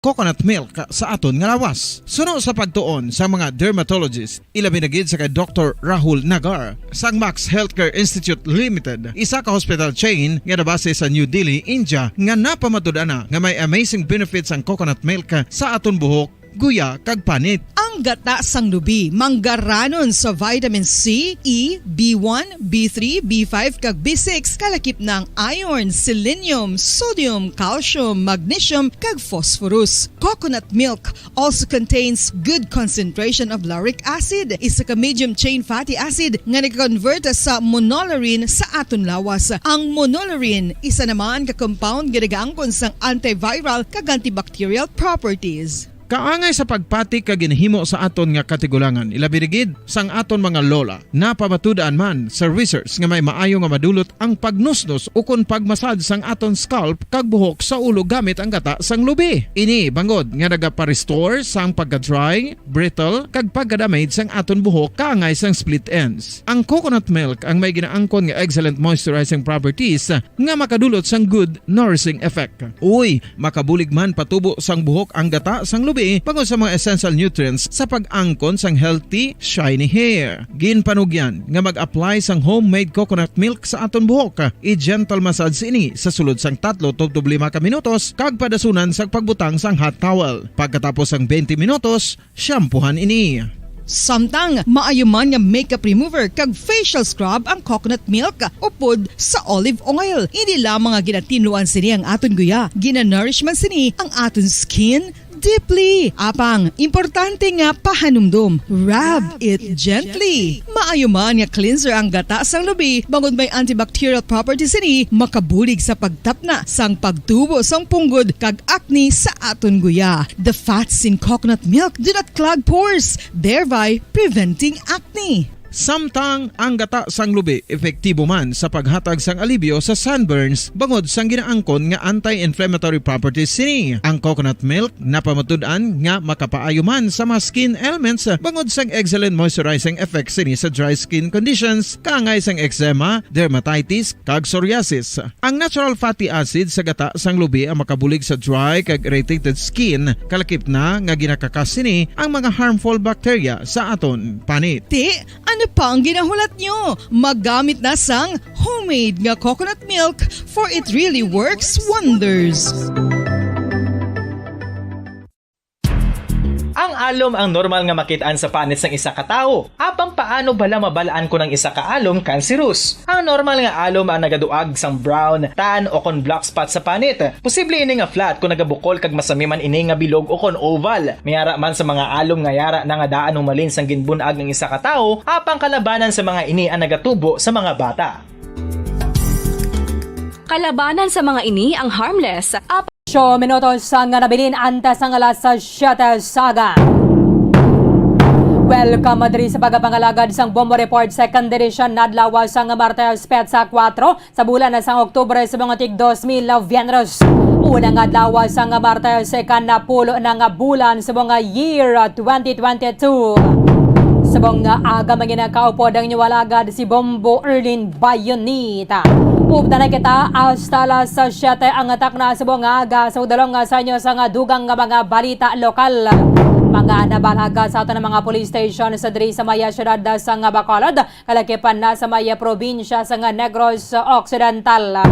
coconut milk sa aton nga lawas. Suno sa pagtuon sa mga dermatologist, ilabi na gid sa kay Dr. Rahul Nagar sang Max Healthcare Institute Limited, isa ka hospital chain nga nabase sa New Delhi, India, nga napamatud-ana nga may amazing benefits ang coconut milk sa aton buhok, guya kag panit. Ang gata sang lubi manggaranon sa vitamin C, E, B1, B3, B5 kag B6 kalakip ng iron, selenium, sodium, calcium, magnesium kag phosphorus. Coconut milk also contains good concentration of lauric acid, isa ka medium chain fatty acid nga nag-convert sa monolaurin sa aton lawas. Ang monolaurin isa naman ka compound nga nagaangkon sang antiviral kag antibacterial properties. Kaangay sa pagpati kag ginhimo sa aton nga katigulangan, ilabirigid sang aton mga lola, napamatudan man sa research nga may maayo nga madulot ang pagnusnos ukon pagmasad sang aton scalp kag buhok sa ulo gamit ang gata sang lubi. Ini bangod nga nagapa-restore sang pagka-dry, brittle kag pagka-damage sang aton buhok kaangay sang split ends. Ang coconut milk ang may ginaangkon nga excellent moisturizing properties nga makadulot sang good nourishing effect. Uy, makabulig man patubo sang buhok ang gata sang lubi pagod sa mga essential nutrients sa pag-angkon sang healthy, shiny hair. Ginpanugyan nga mag-apply sang homemade coconut milk sa aton buhok. I-gentle massage ini sa sulod sang 3 to 5 ka minutos kag padasunan sa pagbutang sang hot towel. Pagkatapos sang 20 minutos, shampoohan ini. Samtang maayuman nga makeup remover kag facial scrub ang coconut milk upod sa olive oil. Hindi lamang nga ginatinluan sini ang aton guya, ginanourishman sini ang aton skin deeply. Apang, importante nga pahanumdum. Rub it gently. Maayuman nga cleanser ang gata sang lubi, bangod may antibacterial properties ini, makabulig sa pagtapna sang pagtubo sang punggod kag acne sa aton guya. The fats in coconut milk do not clog pores, thereby preventing acne. Samtang ang gata sang lubi epektibo man sa paghatag sang alibyo sa sunburns bangod sang ginaangkon nga anti-inflammatory properties sini. Ang coconut milk napamatud-an nga makapaayo man sa mga skin ailments bangod sang excellent moisturizing effects sini sa dry skin conditions kaangay sang eczema, dermatitis kag psoriasis. Ang natural fatty acid sa gata sang lubi ang makabulig sa dry kag irritated skin, kalakip na nga ginakakas sini ang mga harmful bacteria sa aton panit. Ano pa ang ginahulat nyo? Maggamit na sang homemade nga coconut milk for it really works wonders. Ang alom ang normal nga makitaan sa panit sang isa ka tawo. Apang paano bala mabalaan ko ng isa ka alom cancerous? Ang normal nga alom ang nagaduag sang brown, tan o kon black spot sa panit. Posible ini nga flat kung nagabukol kag masami man ini nga bilog o kon oval. Mayara man sa mga alom nga yara na nga daan malin sang ginbunag ng isa ka tawo, apang kalabanan sa mga ini ang nagatubo sa mga bata. Kalabanan sa mga ini ang harmless. Minutos ang nabilin antas ang alas sa 7 saga. Welcome madri sa pagapangalagad sang Bombo Report Second Edition nadlaw sang Martes Petsa 4 sa bulan sang Oktubre sa mga tig 2000 Vientres. Unang adlaw sang Martes kanapulo ng bulan sa mga year 2022. Sa mga aga manginakaupo ang niwalagad si Bombo Erlin Bayonita. Upda na kita hasta alas 7 ang atak na sa mga aga sa udalong sa inyo sa dugang mga balita lokal. Mga nabalaga sa ato ng mga police station sa diri sa Maya Syudad sa Bacolod, kalakipan na sa Maya Probinsya sa Negros Occidental.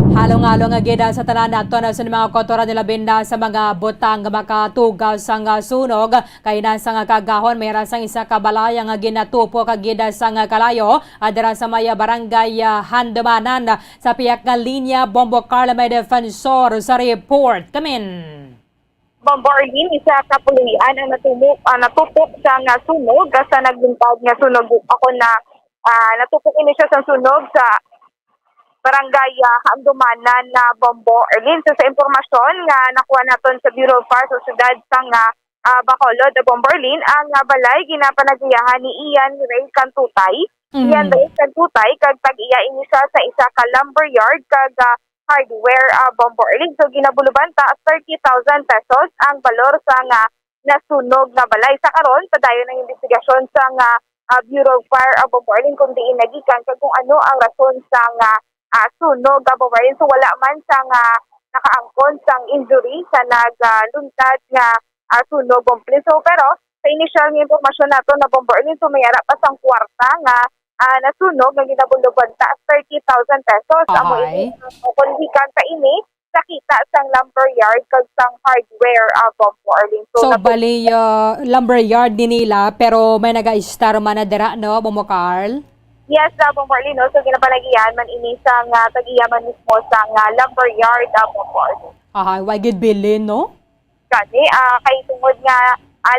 Halong-halong agida sa tanan nato na sa mga kotora nila binda sa mga butang makatugaw sang sunog kay nasa nga kagahon mayra sang isa ka balaya nga ginatupo kagida sang kalayo adra sa Maya Barangay Handamanan sa piyak nga linya Bombo Carla may defensor sa report. Kamin. Bombo Erlin, isa ka pulian ang natupok sa nga sunog sa naglintad nga sunog ako na natupok ini siya sa sunog sa Barangay Handumanan na Bombo Erlin. So sa impormasyon nga nakuha naton sa Bureau of Fire sa siyudad sa Bacolod, Bombo Erlin, ang balay ginapanagiyahan ni Ian Ray Cantutay. Ian Ray Cantutay kag tag-iya ini siya sa isa ka lumberyard kag hardware Bombo Erlin. So ginabuluban ta 30,000 pesos ang balor sa nasunog na balay. Sa karon padayon ng investigasyon sa Bureau of Fire Bombo Erlin kung diin nagikan kag kung ano ang rason sa sunog Bombo Erlin. So wala man sa nakaangkon sang injury sa nagluntad nga sunog bomba. So pero sa initial nga impormasyon nato na Bombo Erlin, so mayara pa sang kwarta nga nasunog nga ginabulugan ta 30,000 pesos. Amo ini kung hikan ka ini sa kita sang lumberyard kag sang hardware Bombo Erlin. So bali lumberyard din nila pero may naga-star man na dira no, Bombo Carl? Yes, Bombo Erlin, no? So ginapalagian man ini sang tagiyaman mismo sang lumberyard Bombo Erlin. Why good bilin no? Gani kay tungod nga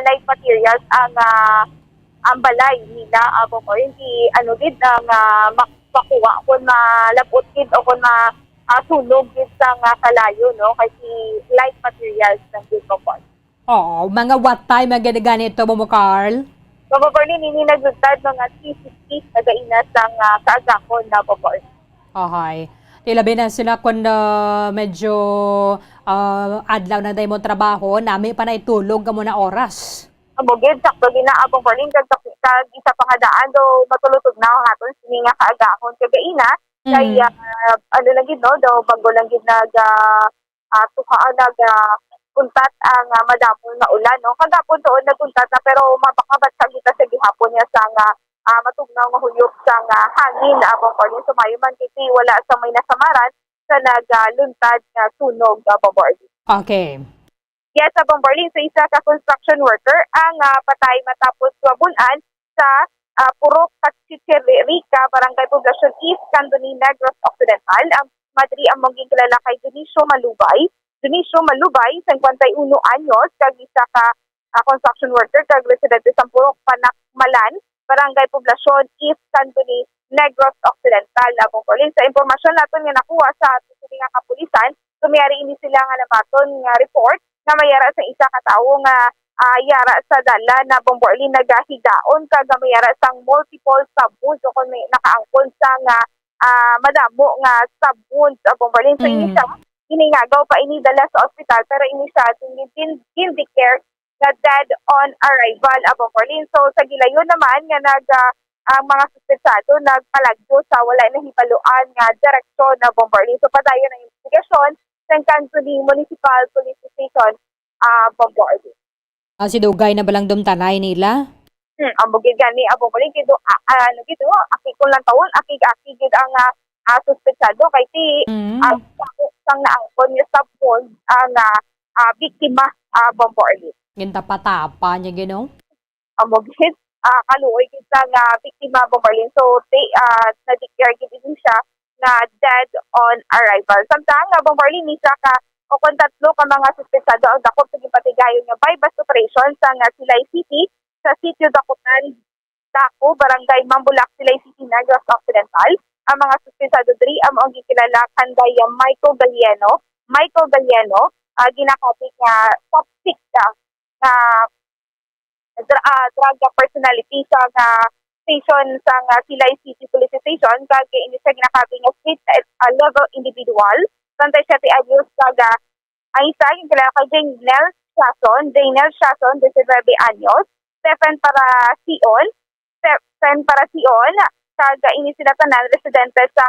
light materials ang balay nila Bombo Erlin, di ano gid ang makuha kun malabot gid o kun sunog gid sang kalayo, no, kasi light materials ng gid Bombo Erlin. Oo, mga what time ang ganito Bombo Carl? Bombo Erlin, ini nagdugtad mga 3:50 nagaina sang kaagakon na Bombo Erlin. Okay. Tilabi na sila kung medyo adlaw na tayo mo trabaho, nami pa na itulog ka muna oras. Bugid, sakto ginaabong Berlin, kag isa pa nga daan do matulutog na ang haton, sini nga kaagahon kagaina, kay ano lang gid no, do bago lang gid puntat ang madamol na ulan, no. Kagapon doon nagpuntat na pero mapakabat sa kita sa gihapon niya sa matugnaw nga huyok sa hangin Bombo Erlin. Sumayo man kiti wala sa may nasamaran sa nagluntad nga sunog Bombo Erlin. Okay. Yes, Bombo Erlin, sa isa ka construction worker ang patay matapos wabunan sa Purok Katsitsirika, Barangay Poblacion East, Candoni, Negros Occidental. Ang madri ang mong kilala kay Dionisio Malubay. Dionisio Malubay, 51 anyos, kag isa ka construction worker kag residente sa Purok Panakmalan, Barangay Poblacion East, Candoni, Negros Occidental, Bombo Erlin. Sa impormasyon natin nga nakuha sa ating nga kapulisan, tumiyari ini sila nga namaton nga report na mayara sa isa ka tawo nga yara sa dala na Bombo Erlin nagahigaon kag mayara sang multiple stab wounds o kung may nakaangkon sa nga madamo nga stab wounds Bombo Erlin. So ini siya iningagaw pa ini dala sa ospital pero ini siya declare na dead on arrival Bombo Erlin. So sa gilayon naman nga ang mga suspetsado nagpalagyo sa wala na hibaluan nga direksyon na Bombo Erlin. So padayon ang investigasyon sa Candoni Municipal Police Station Bombo Erlin. Si Dugay na balang dumtanay nila? Ang bugid gani Bombo Erlin kito ano gito aki ko lang taon aki gid ang suspetsado kay ti sang naangkon niya sa phone ang biktima Bombo Erlin. Ginta patapa niya gino? Ang bugid kaluoy gid sang biktima Bombo Erlin. So na-declare gid din siya na dead on arrival. Samtang Bombo Erlin isa ka o kung tatlo ka mga suspetsado ang dakop sa gipatigayon nga bypass operation sa Silay City sa sitio Dakutan, Dako, Barangay Mambulak, Silay City, Negros Occidental. Ang mga suspetsado diri ang gikilala kanday Michael Gallieno, ginakapit nga top 6 nga drug personality sa station sa Silay City Police Station kag ini siya ginakapit nga street level individual. Santay siya ti adios kag ang isa gikilala kay Janelle Shason, 19 anyos, Stephen Paracion, kag ini sila tanan residente sa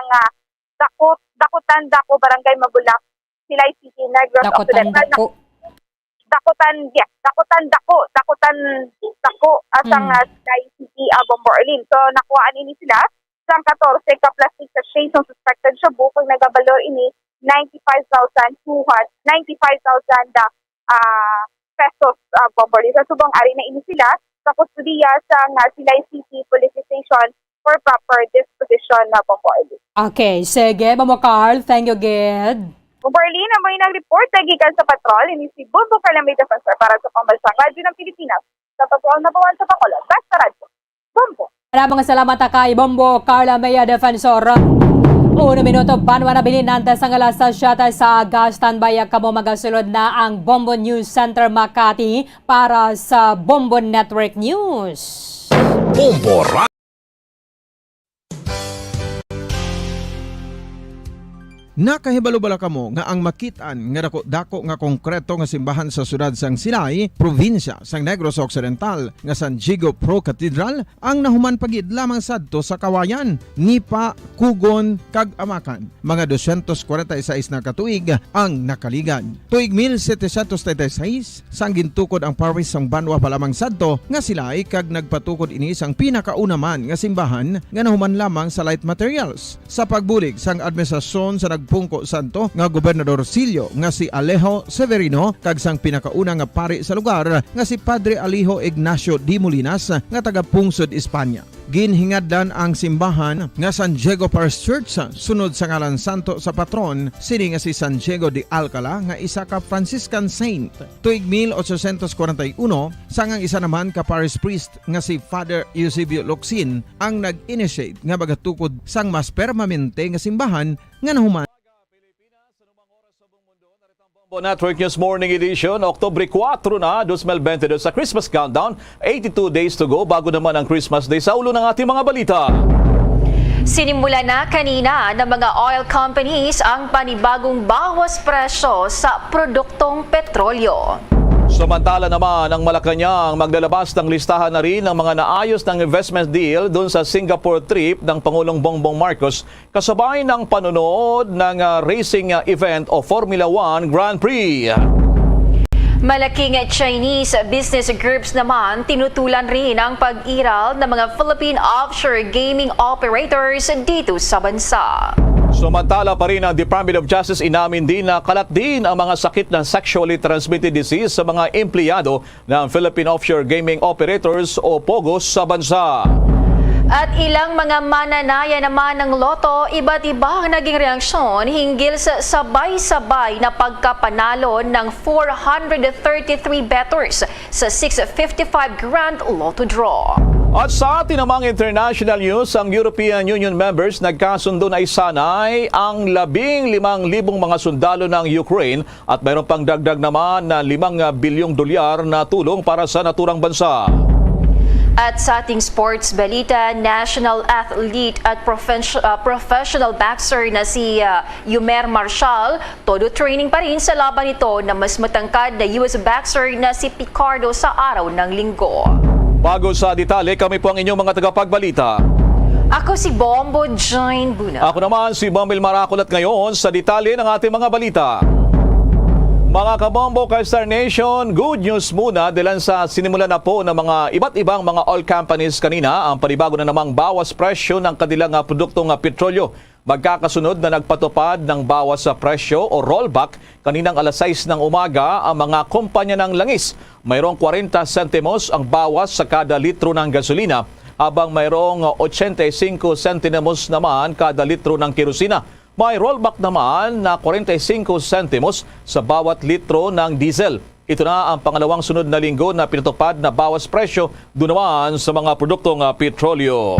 Dakutan, Dako, Barangay Mabulak, Silay City, Negros Occidental. Dakutan Dako asang Silay City Bombo Erlin. So nakuhaan ini sila sang 14 ka plastic sachets ng suspected shabu kung nagabalor ini 95,000 pesos Bombo Erlin. Sa subang ari na ini sila sa kustudiya sa Silay City Police Station for proper disposition na Bombo Erlin. Okay, sige, Mama Carl, thank you, Ged. Bombo Erlin, ang may nag-report nagikan sa patrol, ini si Bombo Calamay Defensor para sa Pambansang Radyo ng Pilipinas sa patrol na bawan sa Bacolod. Basta Radyo. Bombo. Maraming salamat kay Bombo Carla Maya Defensor. 1 minuto banwa na bininanta sa ngalas sa siyata sa aga. Standby kamo magasulod na ang Bombo News Center Makati para sa Bombo Network News. Bombo Nakahibalo bala kamo nga ang makitaan nga dako nga konkreto nga simbahan sa sudad sang Sinay, probinsya sang Negros Occidental nga San Diego Pro Cathedral ang nahuman pagid lamang sadto sa kawayan, Nipa, Kugon, kag Amakan. Mga 246 na katuig ang nakaligan. Tuig 1736 sang gintukod ang parish sang Banwa pa lamang sadto nga sila ay kag nagpatukod ini sang pinakauna man nga simbahan nga nahuman lamang sa light materials. Sa pagbulig sang administrasyon sa nagpungko santo nga gobernador Silio nga si Alejo Severino kag sang pinakauna nga pari sa lugar nga si Padre Alijo Ignacio de Molinas nga taga Pungsod, Espanya. Ginhingadlan ang simbahan nga San Diego Parish Church sunod sa ngalan santo sa patron sini nga si San Diego de Alcala nga isa ka Franciscan saint. Tuig 1841 sangang isa naman ka parish priest nga si Father Eusebio Locsin ang nag-initiate nga bagatukod sang mas permanente nga simbahan nga nahuman Network News Morning Edition, Oktubre 4 na, 2022 sa Christmas Countdown. 82 days to go bago naman ang Christmas Day. Sa ulo ng ating mga balita. Sinimula na kanina ng mga oil companies ang panibagong bawas presyo sa produktong petrolyo. Samantala naman, ang Malacanang maglalabas ng listahan na rin ng mga naayos ng investment deal doon sa Singapore trip ng Pangulong Bongbong Marcos kasabay ng panonood ng racing event o Formula 1 Grand Prix. Malaking Chinese business groups naman tinutulan rin ang pag-iral ng mga Philippine offshore gaming operators dito sa bansa. Samantala pa rin ang Department of Justice inamin din na kalat din ang mga sakit ng sexually transmitted disease sa mga empleyado ng Philippine Offshore Gaming Operators o POGOs sa bansa. At ilang mga mananaya naman ng loto, iba't iba ang naging reaksyon hinggil sa sabay-sabay na pagkapanalo ng 433 bettors sa 655 Grand Lotto Draw. At sa atin namang international news, ang European Union members nagkasundo na isanay ang 15,000 mga sundalo ng Ukraine at mayroon pang dagdag naman na 5 bilyong dolyar na tulong para sa naturang bansa. At sa ating sports balita, national athlete at professional boxer na si Yumer Marshall, todo training pa rin sa laban nito na mas matangkad na US boxer na si Picardo sa araw ng Linggo. Bago sa detalye, kami po ang inyong mga tagapagbalita. Ako si Bombo Join Buna. Ako naman si Bombil Maraculat ngayon sa detalye ng ating mga balita. Mga kabombo ka Star Nation, good news muna dahil sa sinimula na po ng mga iba't ibang mga oil companies kanina ang panibago na namang bawas presyo ng kanilang produktong petrolyo. Magkakasunod na nagpatupad ng bawas sa presyo o rollback kaninang alas 6 ng umaga ang mga kumpanya ng langis. Mayroong 40 sentimos ang bawas sa kada litro ng gasolina habang mayroong 85 sentimos naman kada litro ng kerosina. May rollback naman na 45 sentimos sa bawat litro ng diesel. Ito na ang pangalawang sunod na linggo na pinatupad na bawas presyo doon naman sa mga produktong petrolyo.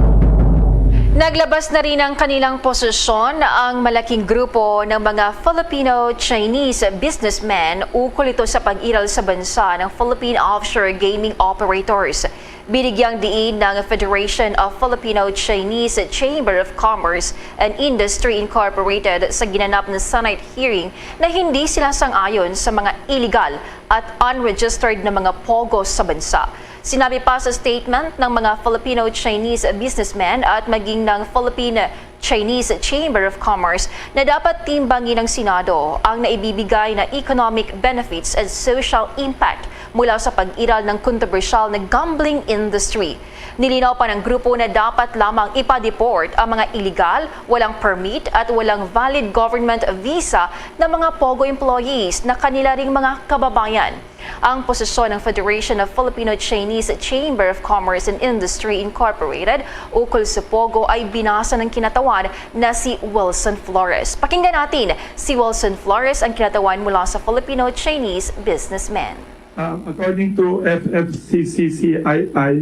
Naglabas na rin ang kanilang posisyon ang malaking grupo ng mga Filipino-Chinese businessmen ukol ito sa pag-iral sa bansa ng Philippine Offshore Gaming Operators. Binigyang diin ng Federation of Filipino-Chinese Chamber of Commerce and Industry Incorporated sa ginanap na Senate hearing na hindi sila sang-ayon sa mga illegal at unregistered na mga pogos sa bansa. Sinabi pa sa statement ng mga Filipino-Chinese businessmen at maging ng Philippine-Chinese Chamber of Commerce na dapat timbangin ng Senado ang naibibigay na economic benefits and social impact mula sa pag-iral ng kontrobersyal na gambling industry. Nilinaw pa ng grupo na dapat lamang ipa-deport ang mga illegal, walang permit at walang valid government visa na mga POGO employees na kanila ring mga kababayan. Ang posisyon ng Federation of Filipino-Chinese Chamber of Commerce and Industry Incorporated ukol sa POGO ay binasa ng kinatawan na si Wilson Flores. Pakinggan natin si Wilson Flores ang kinatawan mula sa Filipino-Chinese businessman. According to FFCCCII,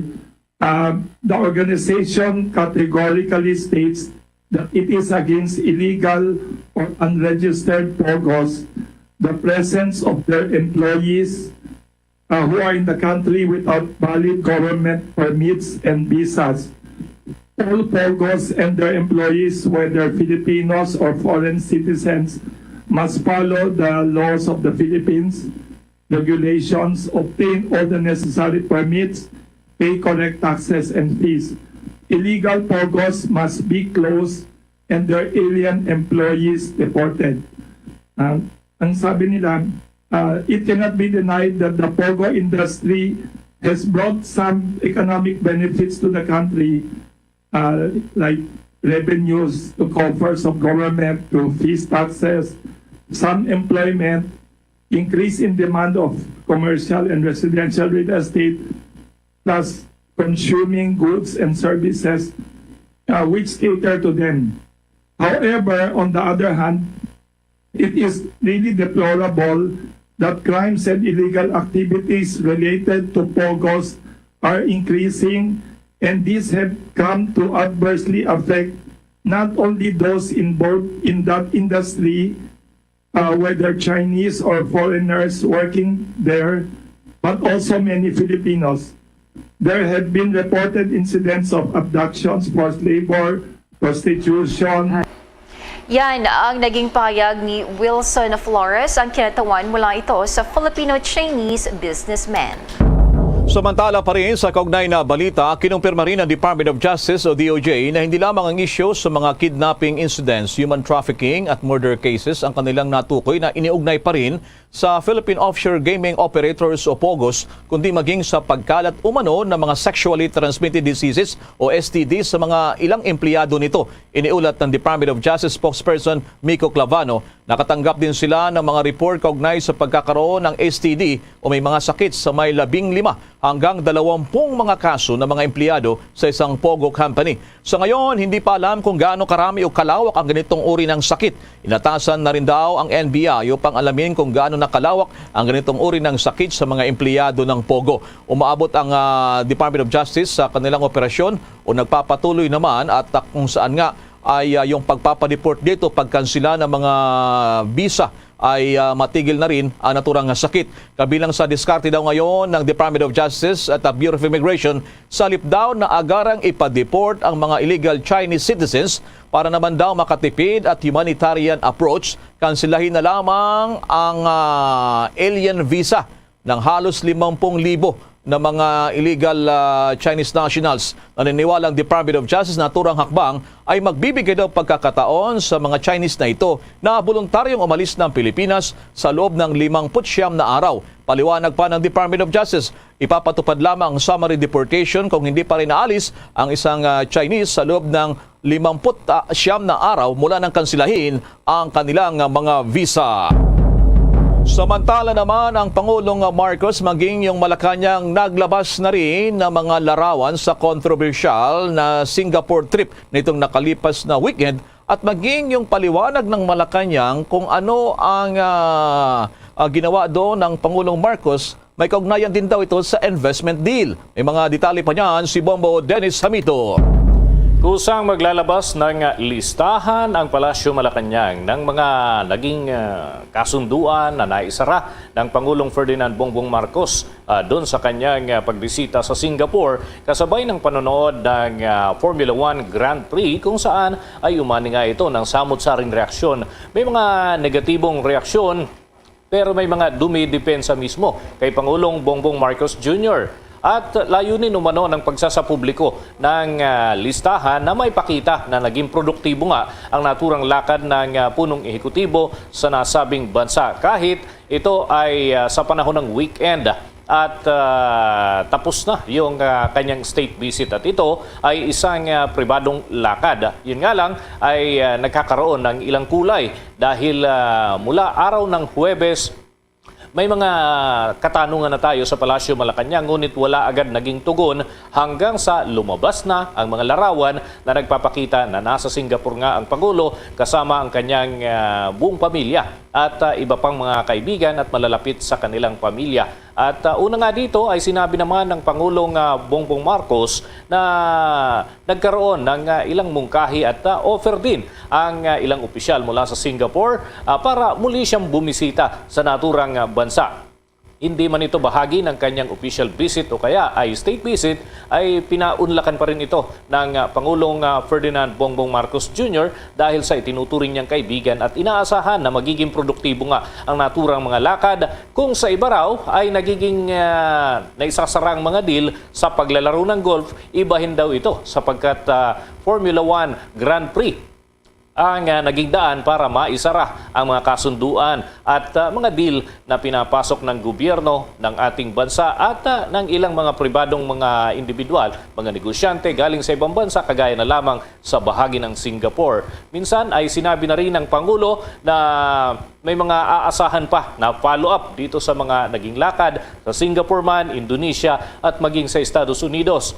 the organization categorically states that it is against illegal or unregistered POGOs, the presence of their employees who are in the country without valid government permits and visas, all POGOs and their employees, whether Filipinos or foreign citizens, must follow the laws of the Philippines, regulations, obtain all the necessary permits, pay correct taxes and fees. Illegal POGOs must be closed and their alien employees deported. Ang sabi nila, it cannot be denied that the POGO industry has brought some economic benefits to the country, like revenues to coffers of government through fees, taxes, some employment, increase in demand of commercial and residential real estate, plus consuming goods and services which cater to them. However, on the other hand, it is really deplorable that crimes and illegal activities related to POGOs are increasing, and these have come to adversely affect not only those involved in that industry, whether Chinese or foreigners working there, but also many Filipinos. There have been reported incidents of abductions, forced labor, prostitution. Yan ang naging pahayag ni Wilson Flores, ang kinatawan mula ito sa Filipino-Chinese businessman. Samantala pa rin sa kaugnay na balita, kinumpirma rin ng Department of Justice o DOJ na hindi lamang ang isyu sa mga kidnapping incidents, human trafficking at murder cases ang kanilang natukoy na iniugnay pa rin sa Philippine Offshore Gaming Operators o POGOs, kundi maging sa pagkalat umano ng mga sexually transmitted diseases o STDs sa mga ilang empleyado nito. Iniulat ng Department of Justice spokesperson Miko Clavano, nakatanggap din sila ng mga report kaugnay sa pagkakaroon ng STD o may mga sakit sa may 15 hanggang 20 mga kaso ng mga empleyado sa isang POGO company. Sa ngayon, hindi pa alam kung gaano karami o kalawak ang ganitong uri ng sakit. Inatasan na rin daw ang NBI upang alamin kung gaano nakalawak ang ganitong uri ng sakit sa mga empleyado ng POGO. Umaabot ang Department of Justice sa kanilang operasyon o nagpapatuloy naman at kung saan nga ay yung pagpapadeport dito, pagkansila ng mga visa ay matigil na rin ang naturang sakit. Kabilang sa diskarte daw ngayon ng Department of Justice at Bureau of Immigration, salip daw na agarang ipadeport ang mga illegal Chinese citizens para naman daw makatipid at humanitarian approach. Kansilahin na lamang ang alien visa ng halos 50,000 na mga illegal Chinese nationals. Naniniwala ang Department of Justice na turang hakbang ay magbibigay daw pagkakataon sa mga Chinese na ito na voluntaryong umalis ng Pilipinas sa loob ng 59 na araw. Paliwanag pa ng Department of Justice, ipapatupad lamang ang summary deportation kung hindi pa rin naalis ang isang Chinese sa loob ng 59 na araw mula nang kansilahin ang kanilang mga visa. Samantala naman, ang Pangulong Marcos maging yung Malacanang naglabas na rin ng mga larawan sa controversial na Singapore trip nitong nakalipas na weekend at maging yung paliwanag ng Malacanang kung ano ang ginawa doon ng Pangulong Marcos. May kaugnayan din daw ito sa investment deal. May mga detalye pa niyan si Bombo Dennis Hamito. Kusang maglalabas ng listahan ang Palasyo Malacanang ng mga naging kasunduan na naisara ng Pangulong Ferdinand Bongbong Marcos doon sa kanyang pagbisita sa Singapore kasabay ng panonood ng Formula 1 Grand Prix kung saan ay umani nga ito ng samot-saring reaksyon. May mga negatibong reaksyon pero may mga dumidepensa mismo kay Pangulong Bongbong Marcos Jr. At layunin umano ng pagsasapubliko ng listahan na may pakita na naging produktibo nga ang naturang lakad ng punong ehekutibo sa nasabing bansa kahit ito ay sa panahon ng weekend at tapos na yung kanyang state visit at ito ay isang pribadong lakad. Yun nga lang ay nagkakaroon ng ilang kulay dahil mula araw ng Huwebes may mga katanungan na tayo sa Palasyo Malacanang ngunit wala agad naging tugon hanggang sa lumabas na ang mga larawan na nagpapakita na nasa Singapore nga ang Pangulo kasama ang kanyang buong pamilya at iba pang mga kaibigan at malalapit sa kanilang pamilya. At una nga dito ay sinabi naman ng Pangulong Bongbong Marcos na nagkaroon ng ilang mungkahi at offer din ang ilang opisyal mula sa Singapore para muli siyang bumisita sa naturang bansa. hindi man ito bahagi ng kanyang official visit o kaya ay state visit, ay pinaunlakan pa rin ito ng Pangulong Ferdinand Bongbong Marcos Jr. dahil sa itinuturing niyang kaibigan at inaasahan na magiging produktibo nga ang naturang mga lakad kung sa iba raw ay nagiging naisasarang mga deal sa paglalaro ng golf, ibahin daw ito sapagkat Formula 1 Grand Prix ang naging daan para maisara ang mga kasunduan at mga deal na pinapasok ng gobyerno ng ating bansa at ng ilang mga pribadong mga individual, mga negosyante galing sa ibang bansa kagaya na lamang sa bahagi ng Singapore. Minsan ay sinabi na rin ng Pangulo na may mga aasahan pa na follow-up dito sa mga naging lakad sa Singapore man, Indonesia at maging sa Estados Unidos.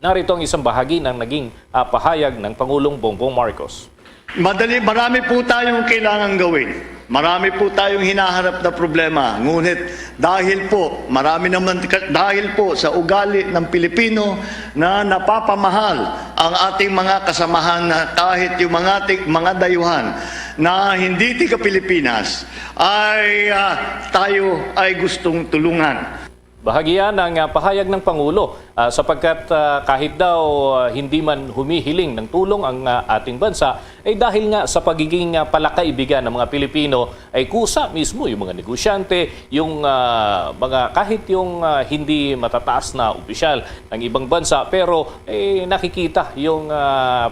Narito ang isang bahagi ng naging pahayag ng Pangulong Bongbong Marcos. Marami po tayong kailangan gawin. Marami po tayong hinaharap na problema. Ngunit dahil po sa ugali ng Pilipino na napapamahal ang ating mga kasamahan na kahit yung mga dayuhan na hindi tiga Pilipinas ay tayo ay gustong tulungan. Bahagi yan ng pahayag ng Pangulo sapagkat kahit daw hindi man humihiling ng tulong ang ating bansa, ay dahil nga sa pagiging palakaibigan ng mga Pilipino ay kusa mismo yung mga negosyante, yung mga kahit yung hindi matataas na opisyal ng ibang bansa pero nakikita yung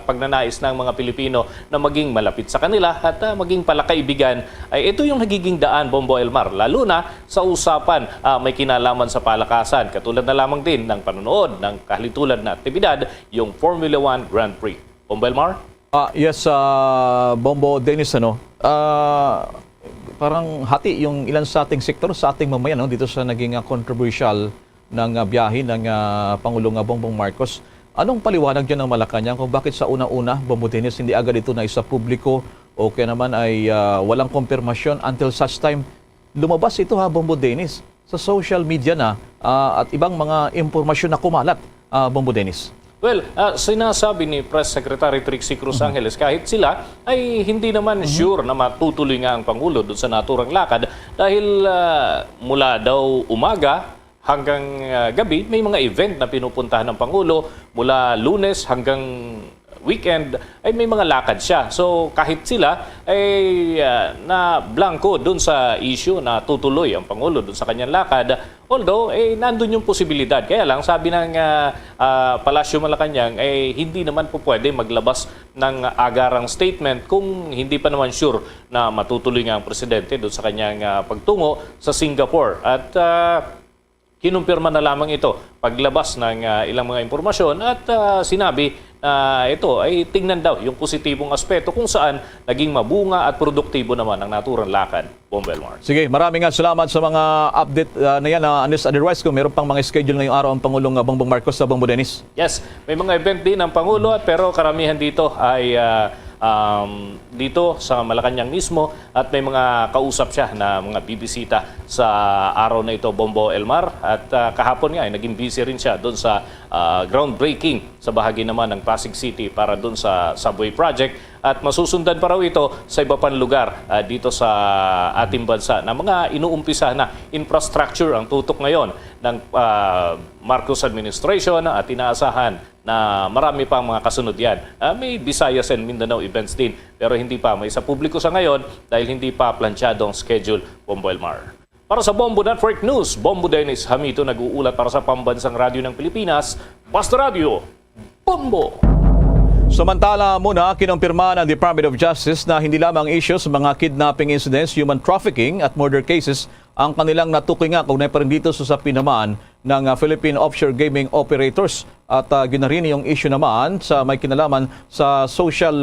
pagnanais ng mga Pilipino na maging malapit sa kanila at maging palakaibigan. Ay ito yung nagiging daan, Bombo Elmar, lalo na sa usapan may kinalaman sa palakasan, katulad na lamang din ng panonood ng kahalintulad na aktibidad, yung Formula 1 Grand Prix. Bombo Elmar? Yes, Bombo Dennis, parang hati yung ilan sa ating sektor, sa ating mamayan dito sa naging controversial ng biyahe ng Pangulong Bongbong Marcos. Anong paliwanag dyan ng Malacanang kung bakit sa una-una, Bombo Dennis, hindi agad ito na isa publiko o kaya naman ay walang konfirmasyon until such time lumabas ito, Bombo Dennis, sa social media na at ibang mga impormasyon na kumalat, Bombo Dennis? Well, sinasabi ni Press Secretary Trixie Cruz Angeles kahit sila ay hindi naman sure na matutuloy nga ang Pangulo doon sa naturang lakad dahil mula daw umaga hanggang gabi may mga event na pinupuntahan ng Pangulo, mula Lunes hanggang weekend ay may mga lakad siya. So kahit sila ay na blanco doon sa issue na tutuloy ang Pangulo doon sa kanyang lakad, although nandun yung posibilidad. Kaya lang sabi ng Palasyo Malacanang hindi naman po pwede maglabas ng agarang statement kung hindi pa naman sure na matutuloy nga ang presidente doon sa kanyang pagtungo sa Singapore. At kinumpirma na lamang ito paglabas ng ilang mga impormasyon at sinabi na ito ay tingnan daw yung positibong aspeto kung saan naging mabunga at produktibo naman ang naturang lakad. Bombo Elmar. Sige, maraming salamat sa mga update na yan. Unless otherwise, kung meron pang mga schedule ngayong araw ang Pangulong Bongbong Marcos sa Bombo Dennis. Yes, may mga event din ang Pangulo pero karamihan dito ay dito sa Malacanang mismo at may mga kausap siya na mga bibisita sa araw na ito, Bombo Elmar, at kahapon nga ay naging busy rin siya doon sa groundbreaking sa bahagi naman ng Pasig City para doon sa subway project at masusundan pa raw ito sa iba pang lugar dito sa ating bansa na mga inuumpisa na infrastructure ang tutok ngayon ng Marcos administration at inaasahan na marami pang mga kasunod yan. May Visayas and Mindanao events din pero hindi pa may sa publiko sa ngayon dahil hindi pa planchado ang schedule, Bombo Elmar. Para sa Bombo Network News, Bombo Dennis Hamito nag-uulat para sa Pambansang Radyo ng Pilipinas, Basta Radio, Bombo! Samantala muna, kinumpirma ng Department of Justice na hindi lamang issues sa mga kidnapping incidents, human trafficking at murder cases ang kanilang natukoy nga kaugnay pa rin dito sa usapin naman ng Philippine Offshore Gaming Operators at ginarin yung issue naman sa may kinalaman sa social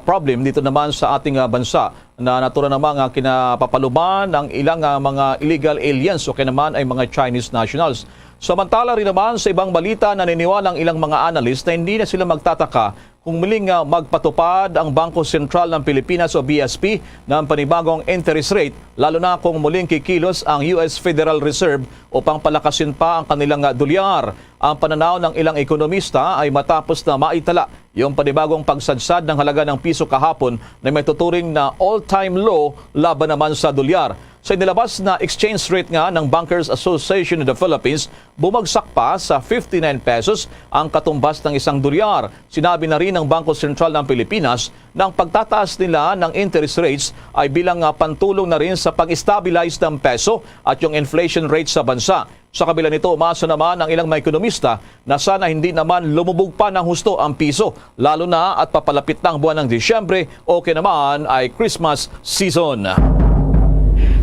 problem dito naman sa ating bansa na natura namang kinapapaluman ng ilang mga illegal aliens o kaya naman ay mga Chinese nationals. Samantala rin naman sa ibang balita, naniniwalang ilang mga analyst na hindi na sila magtataka kung muling magpatupad ang Bangko Sentral ng Pilipinas o BSP ng panibagong interest rate, lalo na kung muling kikilos ang US Federal Reserve upang palakasin pa ang kanilang dolyar. Ang pananaw ng ilang ekonomista ay matapos na maitala yung panibagong pagsadsad ng halaga ng piso kahapon na may tuturing na all-time low laban naman sa dolyar. Sa inilabas na exchange rate nga ng Bankers Association of the Philippines, bumagsak pa sa 59 pesos ang katumbas ng isang dolyar. Sinabi na rin ng Bangko Sentral ng Pilipinas na ang pagtataas nila ng interest rates ay bilang pantulong na rin sa pag-stabilize ng peso at yung inflation rate sa bansa. Sa kabila nito, umasa naman ang ilang mga ekonomista na sana hindi naman lumubog pa ng husto ang piso, lalo na at papalapit ng buwan ng Disyembre o naman ay Christmas season.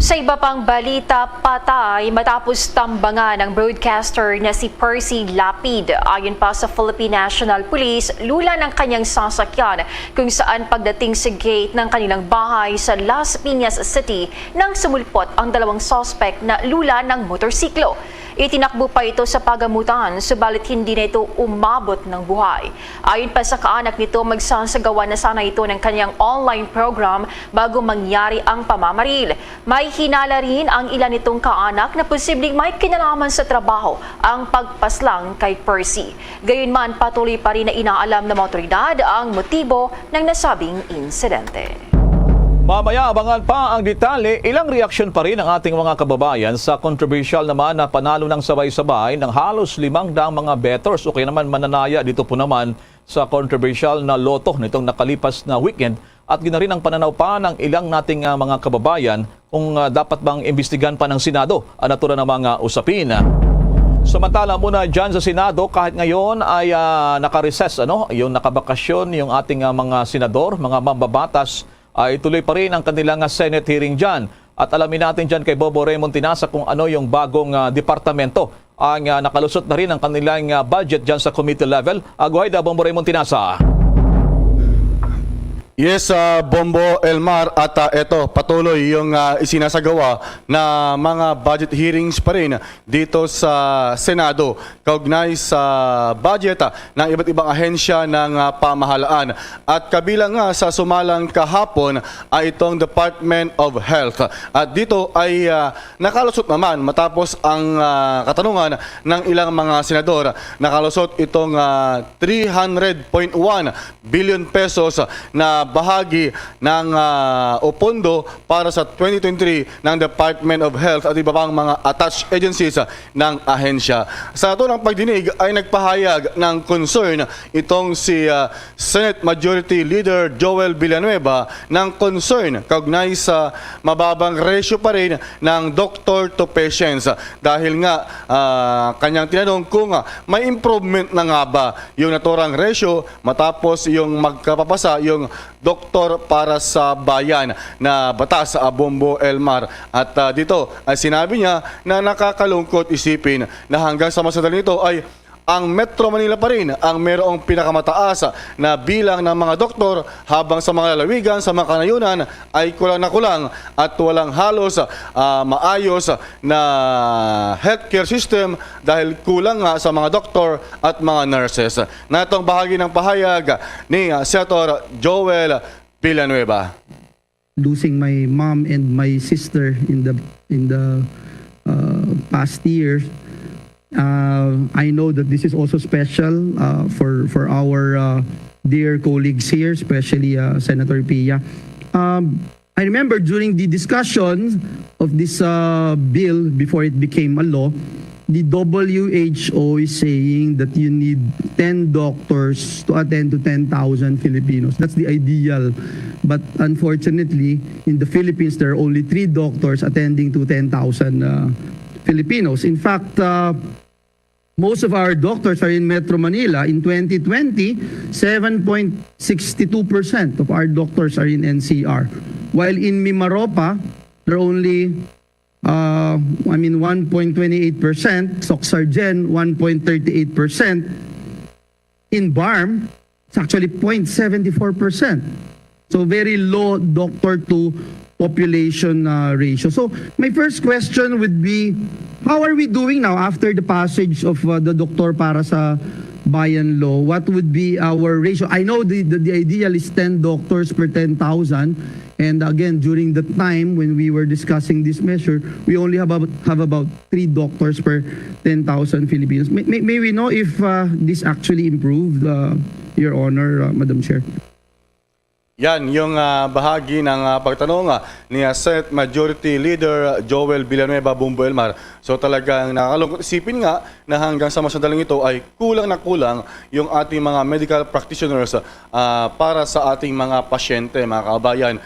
Sa iba pang balita, patay matapos tambangan ng broadcaster na si Percy Lapid. Ayon pa sa Philippine National Police, lula ng kanyang sasakyan kung saan pagdating sa gate ng kanilang bahay sa Las Piñas City nang sumulpot ang dalawang suspect na lula ng motorsiklo. Itinakbo pa ito sa pagamutan, subalit hindi na ito umabot ng buhay. Ayon pa sa kaanak nito, magsasagawa na sana ito ng kanyang online program bago mangyari ang pamamaril. May hinala rin ang ilan nitong kaanak na posibleng may kinalaman sa trabaho ang pagpaslang kay Percy. Gayunman, patuloy pa rin na inaalam ng mga otoridad ang motibo ng nasabing insidente. Mamaya, abangan pa ang detalye. Ilang reaksyon pa rin ang ating mga kababayan sa controversial naman na panalo ng sabay-sabay ng halos 500 mga bettors o kaya naman mananaya dito po naman sa controversial na loto nitong nakalipas na weekend. At gina rin ang pananaw pa ng ilang nating mga kababayan kung dapat bang imbestigan pa ng Senado ang natura ng mga usapin. Samantala muna dyan sa Senado, kahit ngayon ay nakareses, yung nakabakasyon yung ating mga senador, mga mambabatas, ay tuloy pa rin ang kanilang Senate hearing dyan. At alamin natin dyan kay Bobo Raymond Tinasa kung ano yung bagong departamento ang nakalusot na rin ang kanilang budget dyan sa committee level. Go ahead, Bobo Raymond Tinasa. Yes, Bombo, Elmar, at ito patuloy yung isinasagawa na mga budget hearings pa rin dito sa Senado kaugnay sa budget ng iba't ibang ahensya ng pamahalaan. At kabilang nga sa sumalang kahapon ay itong Department of Health. At dito ay nakalusot naman matapos ang katanungan ng ilang mga senador. Nakalusot itong 300.1 billion pesos na bahagi ng opondo para sa 2023 ng Department of Health at iba pang mga attached agencies ng ahensya. Sa naturang pagdinig ay nagpahayag ng concern itong si Senate Majority Leader Joel Villanueva ng concern kaugnay sa mababang ratio pa rin ng doctor to patients dahil nga kanyang tinanong kung may improvement na nga ba yung naturang ratio matapos yung magkapapasa yung doktor para sa bayan na batas sa Bombo, Elmar. At dito ay sinabi niya na nakakalungkot isipin na hanggang sa masadali nito ay ang Metro Manila pa rin ang mayroong pinakamataas na bilang ng mga doktor habang sa mga lalawigan, sa mga kanayunan ay kulang na kulang at walang halos maayos na healthcare system dahil kulang nga sa mga doktor at mga nurses. Na itong bahagi ng pahayag ni Senator Joel Villanueva. Losing my mom and my sister in the past years, I know that this is also special for our dear colleagues here, especially Senator Pia. I remember during the discussion of this bill before it became a law, the WHO is saying that you need 10 doctors to attend to 10,000 Filipinos. That's the ideal. But unfortunately, in the Philippines, there are only 3 doctors attending to 10,000 Filipinos. In fact, most of our doctors are in Metro Manila. In 2020, 7.62% of our doctors are in NCR. While in Mimaropa, there are only 1.28%, Soxargen 1.38%. In BARM, it's actually 0.74%. So very low doctor to population ratio. So my first question would be, how are we doing now after the passage of the Doktor para sa Bayan Law? What would be our ratio? I know the ideal is 10 doctors per 10,000. And again, during the time when we were discussing this measure, we only have about 3 doctors per 10,000 Filipinos. May we know if this actually improved, Your Honor, Madam Chair? Yan yung bahagi ng pagtanong ni Senate Majority Leader Joel Villanueva Bombo Elmar. So talagang nakakalungkot isipin nga na hanggang sa masandaling ito ay kulang na kulang yung ating mga medical practitioners para sa ating mga pasyente, mga kabayan.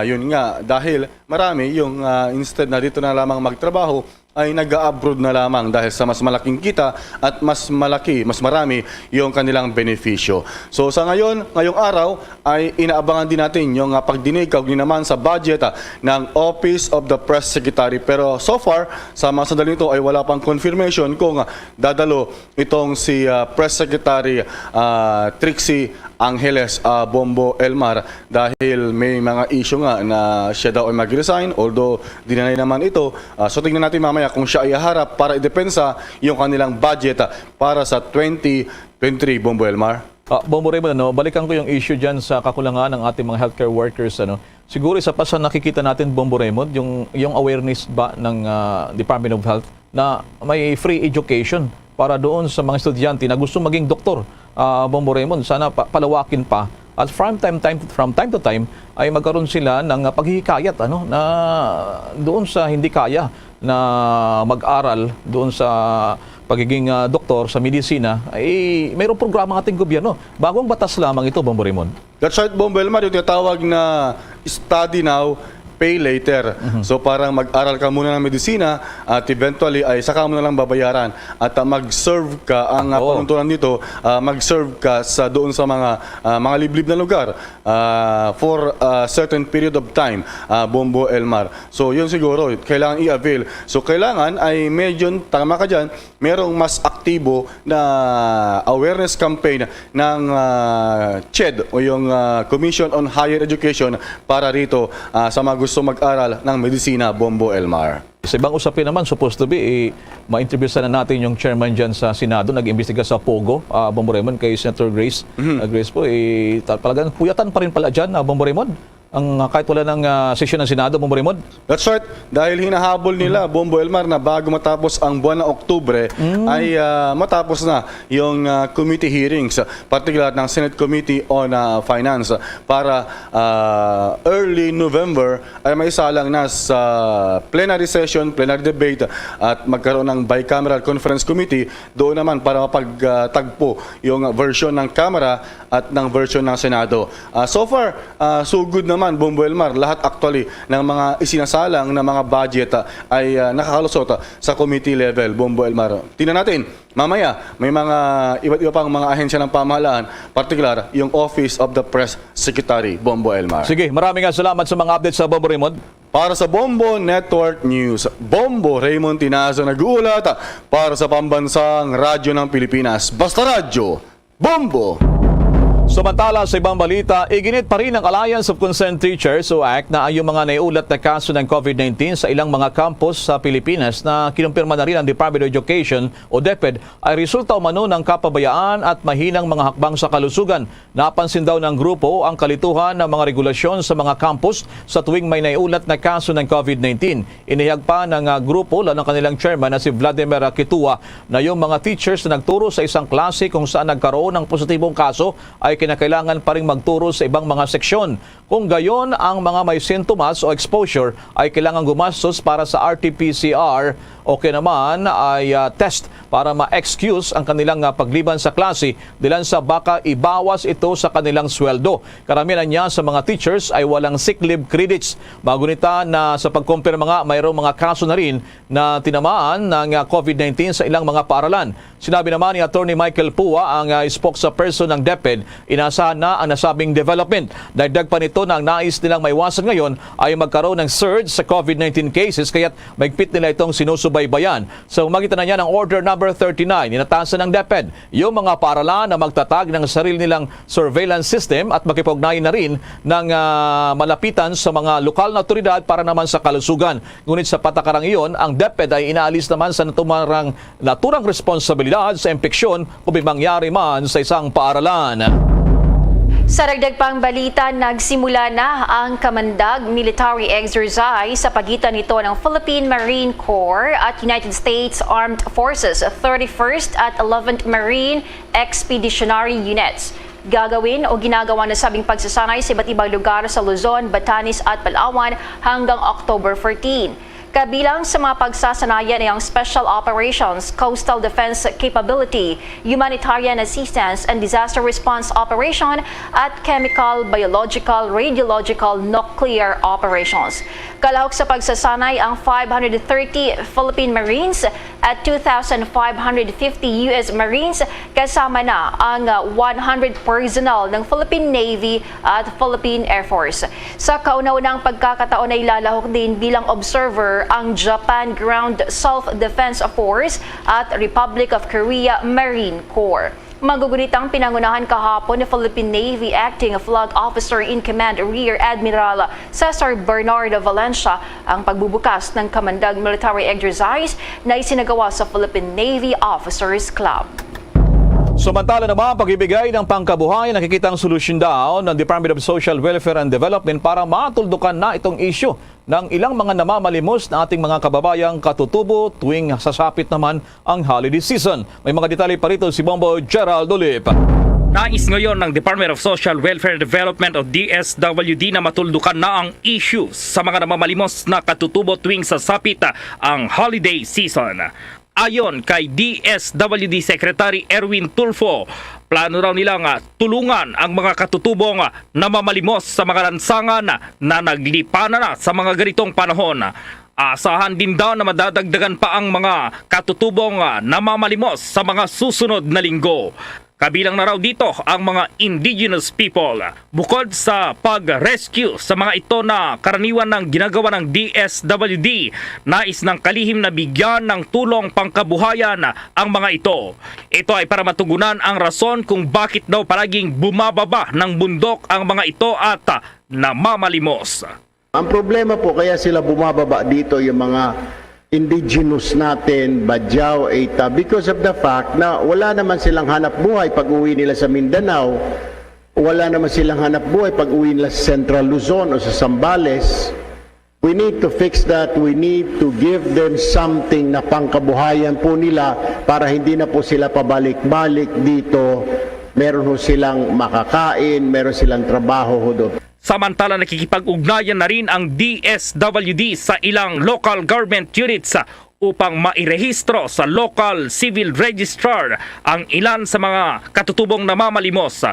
Yun nga, dahil marami yung instead na dito na lamang magtrabaho, ay nag-abroad na lamang dahil sa mas malaking kita at mas marami yung kanilang benepisyo. So sa ngayong araw ay inaabangan din natin yung pagdinig kaugnay naman sa budget ng Office of the Press Secretary. Pero so far, sa mga sandaling ito ay wala pang confirmation kung dadalo itong si Press Secretary Trixie Angeles Bombo Elmar dahil may mga issue nga na siya daw ay mag-resign, although dinanay naman ito. So tingnan natin mamaya kung siya ay harap para idepensa yung kanilang budget para sa 2023, Bombo Elmar. Bombo Raymond, balikan ko yung issue dyan sa kakulangan ng ating mga healthcare workers. Siguro isa pa sa nakikita natin, Bombo Raymond, yung awareness ba ng Department of Health na may free education para doon sa mga estudyante na gusto maging doktor. Bombo Raymond, sana palawakin pa. At from time to time ay magkaroon sila ng paghihikayat na doon sa hindi kaya na mag-aral doon sa pagiging doktor sa medisina ay mayroong programa ng ating gobyerno. Bagong batas lamang ito, Bombo Raymond. That's right, Bombo Elmar, yung tinatawag na study now, pay later. So parang mag-aral ka muna ng medisina at eventually ay saka mo na lang babayaran at mag-serve ka, ang panuntunan dito, mag-serve ka sa doon sa mga liblib na lugar for a certain period of time, Bombo Elmar. So yun siguro, kailangan i-avail. So kailangan ay medyo, tama ka dyan, merong mas aktibo na awareness campaign ng CHED o yung Commission on Higher Education para rito sa mga gusto mag-aral ng medisina, Bombo Elmar. Sa ibang usapin naman, supposed to be, ma-interview sana natin yung chairman dyan sa Senado, nag-imbestiga sa Pogo, Bombo Raymond, kay Senator Grace. Grace po, talagang puyatan pa rin pala dyan, Bombo Raymond. Kahit wala ng session ng Senado, Bombo Raymond? That's right. Dahil hinahabol nila, Bombo Elmar, na bago matapos ang buwan ng Oktubre, ay matapos na yung committee hearings, particular ng Senate Committee on Finance, para early November ay may salang na sa plenary session, plenary debate, at magkaroon ng bicameral conference committee, doon naman para mapagtagpo yung version ng Kamara at ng version ng Senado. So far, so good naman, Bombo Elmar, lahat actually ng mga isinasalang na mga budget ay nakakalusot sa committee level, Bombo Elmar. Tingnan natin, mamaya may mga iba't iba pang mga ahensya ng pamahalaan, particular yung Office of the Press Secretary, Bombo Elmar. Sige, maraming salamat sa mga updates sa Bombo Raymond. Para sa Bombo Network News, Bombo Raymond Tinazo nag-uulat para sa pambansang radyo ng Pilipinas. Basta Radyo, Bombo! Samantala, sa ibang balita, iginit pa rin ng Alliance of Concerned Teachers o ACT na ang mga naiulat na kaso ng COVID-19 sa ilang mga campus sa Pilipinas na kinumpirma na rin ng Department of Education o DepEd ay resulta umano ng kapabayaan at mahinang mga hakbang sa kalusugan. Napansin daw ng grupo ang kalituhan ng mga regulasyon sa mga campus sa tuwing may naiulat na kaso ng COVID-19. Inihag pa ng grupo, lalo ng kanilang chairman na si Vladimir Kitua, na yung mga teachers na nagturo sa isang klase kung saan nagkaroon ng positibong kaso ay kinakailangan pa rin magturo sa ibang mga seksyon. Kung gayon, ang mga may sintomas o exposure ay kailangan gumastos para sa RT-PCR o kaya naman ay test para ma-excuse ang kanilang pagliban sa klase dilan sa baka ibawas ito sa kanilang sweldo. Karamihan niya sa mga teachers ay walang sick leave credits. Magunita na sa pagkumpirma nga mayroong mga kaso na rin na tinamaan ng COVID-19 sa ilang mga paaralan. Sinabi naman ni Attorney Michael Pua, ang spokesperson ng DepEd, inasahan na ang nasabing development. Dagdag pa nito na ang nais nilang maiwasan ngayon ay magkaroon ng surge sa COVID-19 cases kaya't magpit nila itong sinusubaybayan. Sa magitan na niya ng Order Number 39, inatasan ng DepEd yung mga paaralan na magtatag ng sarili nilang surveillance system at makipugnayan na rin ng malapitan sa mga lokal na otoridad para naman sa kalusugan. Ngunit sa patakarang iyon, ang DepEd ay inaalis naman sa naturang responsibilidad sa impeksyon kung may mangyari man sa isang paaralan. Sa dagdag pang balita, nagsimula na ang kamandag military exercise sa pagitan nito ng Philippine Marine Corps at United States Armed Forces 31st at 11th Marine Expeditionary Units. Gagawin o ginagawa na sabing pagsasanay sa iba't ibang lugar sa Luzon, Batanes at Palawan hanggang October 14. Kabilang sa mga pagsasanayan ay ang Special Operations, Coastal Defense Capability, Humanitarian Assistance and Disaster Response Operation at Chemical, Biological, Radiological, Nuclear Operations. Kalahok sa pagsasanay ang 530 Philippine Marines at 2,550 US Marines kasama na ang 100 personnel ng Philippine Navy at Philippine Air Force. Sa kauna-unang pagkakataon ay lalahok din bilang observer ang Japan Ground Self-Defense Force at Republic of Korea Marine Corps. Magugunitang pinangunahan kahapon ni Philippine Navy Acting Flag Officer in Command Rear Admiral Cesar Bernardo Valencia ang pagbubukas ng Kamandag Military Exercise na isinagawa sa Philippine Navy Officers Club. Samantala naman, pagbibigay ng pangkabuhayan, nakikitang solusyon daw ng Department of Social Welfare and Development para matuldukan na itong issue ng ilang mga namamalimos na ating mga kababayang katutubo tuwing sasapit naman ang holiday season. May mga detalye pa rito si Bombo Gerald Olip. Nais ngayon ng Department of Social Welfare and Development o DSWD na matuldukan na ang issue sa mga namamalimos na katutubo tuwing sasapit ang holiday season. Ayon kay DSWD Secretary Erwin Tulfo, plano raw nilang tulungan ang mga katutubong namamalimos sa mga lansangan na naglipa na sa mga ganitong panahon. Asahan din daw na madadagdagan pa ang mga katutubong namamalimos sa mga susunod na linggo. Kabilang na raw dito ang mga indigenous people. Bukod sa pag-rescue sa mga ito na karaniwan ng ginagawa ng DSWD, nais ng kalihim na bigyan ng tulong pangkabuhayan ang mga ito. Ito ay para matugunan ang rason kung bakit daw palaging bumababa ng bundok ang mga ito at namamalimos. Ang problema po kaya sila bumababa dito yung mga indigenous natin, Badjao, Eta, because of the fact na wala naman silang hanap buhay pag uwi nila sa Mindanao, wala naman silang hanap buhay pag uwi nila sa Central Luzon o sa Zambales. We need to fix that. We need to give them something na pangkabuhayan po nila para hindi na po sila pabalik-balik dito. Meron ho silang makakain, meron silang trabaho ho doon. Samantala, nakikipag-ugnayan na rin ang DSWD sa ilang local government units upang mairehistro sa local civil registrar ang ilan sa mga katutubong namamalimos.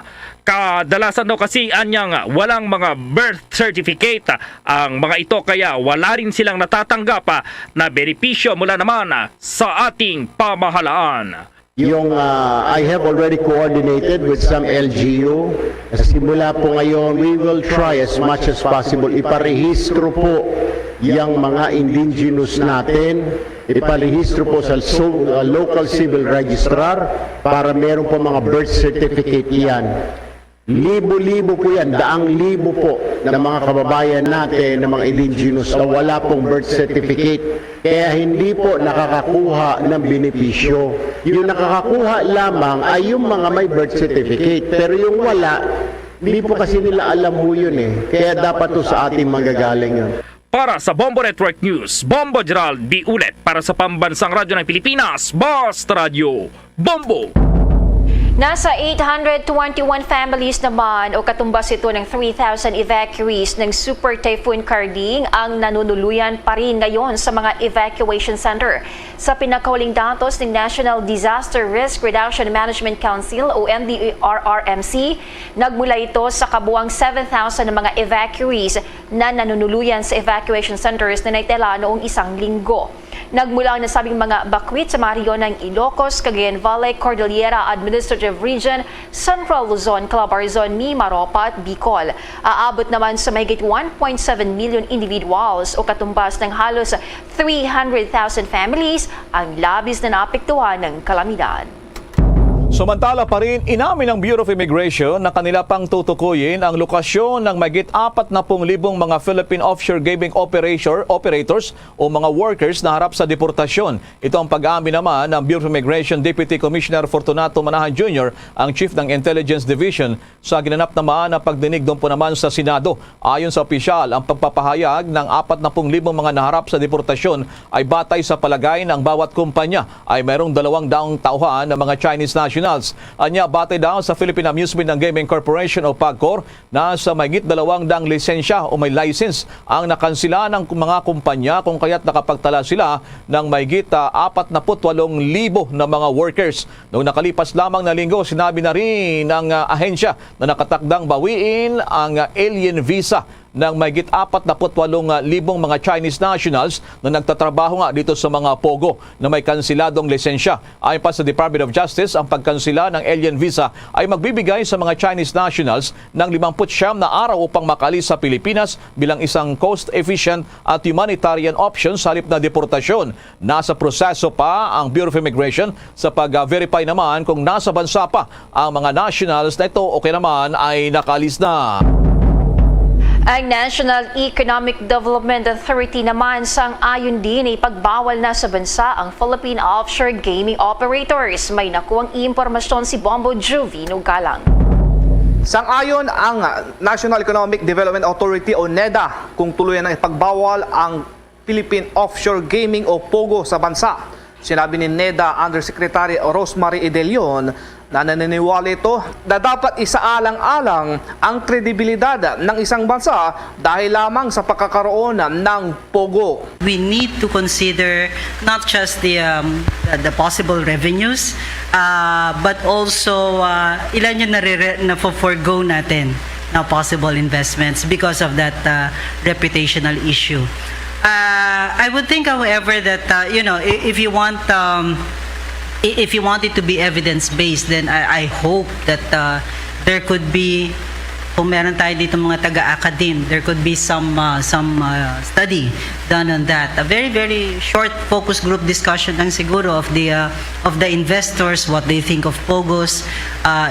Kadalasan daw kasi anyang walang mga birth certificate ang mga ito kaya wala rin silang natatanggap na benepisyo mula naman sa ating pamahalaan. Yung I have already coordinated with some LGU. Simula po ngayon, we will try as much as possible iparehistro po yung mga indigenous natin, iparehistro po sa local civil registrar para meron po mga birth certificate yan. Libo-libo po yan, daang libo po ng mga kababayan natin, ng mga indigenous na wala pong birth certificate. Kaya hindi po nakakakuha ng benepisyo. Yung nakakakuha lamang ay yung mga may birth certificate. Pero yung wala, hindi po kasi nila alam mo yun eh. Kaya dapat to sa ating manggagaling yun. Para sa Bombo Network News, Bombo Gerald B. Ulet. Para sa Pambansang Radyo ng Pilipinas, Basta Radio, Bombo! Nasa 821 families naman o katumbas ito ng 3,000 evacuees ng Super Typhoon Karding ang nanunuluyan pa rin ngayon sa mga evacuation center. Sa pinakahuling datos ng National Disaster Risk Reduction Management Council o NDRRMC, nagmula ito sa kabuang 7,000 na mga evacuees na nanunuluyan sa evacuation centers na naitala noong isang linggo. Nagmula ang nasabing mga bakwit sa mga rehiyon ng Ilocos, Cagayan Valley, Cordillera Administrative Region, Central Luzon, Calabarzon, Mimaropa at Bicol. Aabot naman sa mahigit 1.7 million individuals o katumbas ng halos 300,000 families ang labis na naapektuhan ng kalamidad. Samantala pa rin, inamin ng Bureau of Immigration na kanila pang tutukuyin ang lokasyon ng mahigit 40,000 mga Philippine offshore gaming operators o mga workers na harap sa deportasyon. Ito ang pag-amin naman ng Bureau of Immigration Deputy Commissioner Fortunato Manahan Jr., ang Chief ng Intelligence Division, sa ginanap naman na pagdinig doon po naman sa Senado. Ayon sa opisyal, ang pagpapahayag ng 40,000 mga naharap sa deportasyon ay batay sa palagay ng bawat kumpanya ay mayroong 200 tauhan ng mga Chinese nationals nationals. Anya bate daw sa Philippine Amusement and Gaming Corporation o PAGCOR na sa mahigit 200 lisensya o may license ang nakansila ng mga kumpanya kung kaya't nakapagtala sila ng mahigit 48,000 na mga workers. Noong nakalipas lamang na linggo, sinabi na rin ng ahensya na nakatakdang bawiin ang alien visa ng mahigit 48,000 mga Chinese nationals na nagtatrabaho nga dito sa mga POGO na may kansiladong lisensya. Ayon pa sa Department of Justice, ang pagkansila ng alien visa ay magbibigay sa mga Chinese nationals ng 59 na araw upang makalis sa Pilipinas bilang isang cost-efficient at humanitarian option sa halip na deportasyon. Nasa proseso pa ang Bureau of Immigration sa pag-verify naman kung nasa bansa pa ang mga nationals na ito o kaya naman ay nakalis na. Ang National Economic Development Authority naman sang-ayon din ay pagbawal na sa bansa ang Philippine offshore gaming operators. May nakuwang impormasyon si Bombo Juvino Galang. Sang-ayon ang National Economic Development Authority o NEDA kung tuluyan ng ipagbawal ang Philippine Offshore Gaming o POGO sa bansa. Sinabi ni NEDA Undersecretary Rosemary Idelion na naniniwala ito na dapat isaalang-alang ang kredibilidad ng isang bansa dahil lamang sa pagkakaroon ng POGO. We need to consider not just the possible revenues, but also ilan yung na-forgo natin na possible investments because of that reputational issue. I would think, however, that if you want it to be evidence-based, then I hope that there could be, kung meron tayo dito mga taga-academe, there could be some study done on that. A very, very short focus group discussion lang siguro of the investors, what they think of POGOs,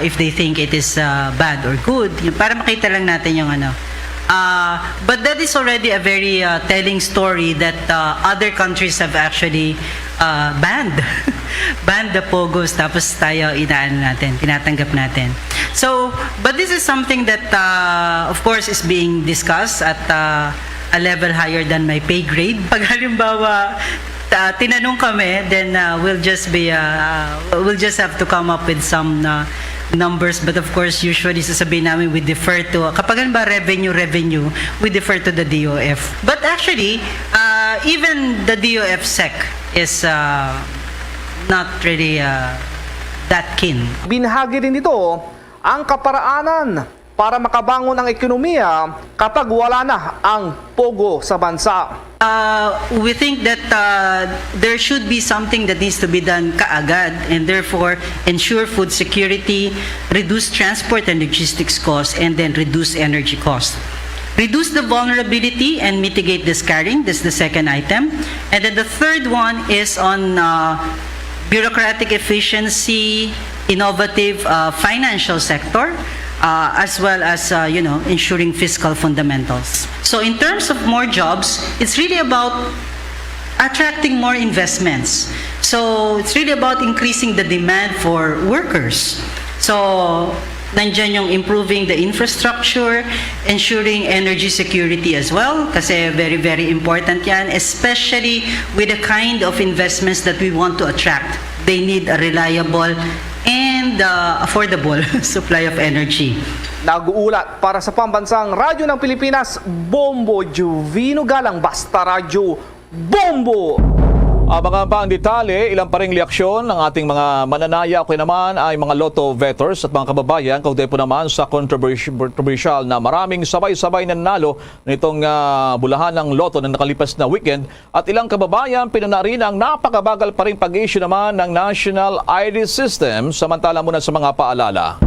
if they think it is bad or good, para makita lang natin yung ano. But that is already a very telling story that other countries have actually banned the POGOs, tapos tayo tinatanggap natin. So, but this is something that of course is being discussed at a level higher than my pay grade. Pag halimbawa tinanong kami, then we'll just have to come up with some numbers, but of course usually sasabihin namin we defer to, kapag ba revenue, we defer to the DOF. But actually even the DOF SEC is not really that keen. Binahagi din ito ang kaparaanan para makabangon ang ekonomiya kapag wala na ang POGO sa bansa. We think that there should be something that needs to be done kaagad, and therefore ensure food security, reduce transport and logistics costs, and then reduce energy costs. Reduce the vulnerability and mitigate the scarring. This is the second item. And then the third one is on bureaucratic efficiency, innovative financial sector, as well as ensuring fiscal fundamentals. So in terms of more jobs, it's really about attracting more investments. So it's really about increasing the demand for workers. So nandiyan yung improving the infrastructure, ensuring energy security as well, kasi very, very important yan, especially with the kind of investments that we want to attract. They need a reliable and affordable supply of energy. Nag-uulat para sa Pambansang Radyo ng Pilipinas, Bombo Juvino Galang, Basta Radyo, Bombo! Mga pang detalye, ilang pa ring reaksyon ng ating mga mananaya o naman ay mga lotto vetters at mga kababayan kaugnay po naman sa controversial na maraming sabay-sabay na nanalo nitong bulahan ng lotto na nakalipas na weekend, at ilang kababayan pinuna rin ang napakabagal pa rin pag-issue naman ng National ID System. Samantala muna sa mga paalala.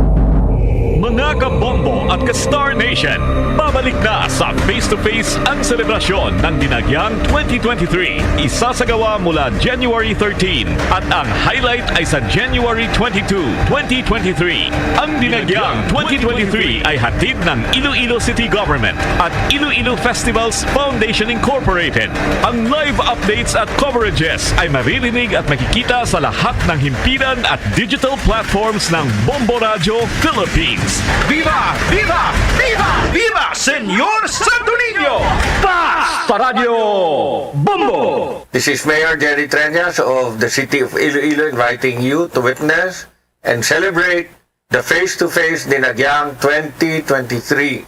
Mga kabombo at ka-Star Nation, babalik na sa face-to-face ang selebrasyon ng Dinagyang 2023. Isasagawa mula January 13 at ang highlight ay sa January 22, 2023. Ang Dinagyang 2023 ay hatid ng Iloilo City Government at Iloilo Festivals Foundation Incorporated. Ang live updates at coverages ay maririnig at makikita sa lahat ng himpilan at digital platforms ng Bombo Radio Philippines. Viva! Viva! Viva! Viva! Senyor Santo Niño! Basta Radio Bombo! This is Mayor Jerry Treñas of the City of Iloilo inviting you to witness and celebrate the face-to-face Dinagyang 2023.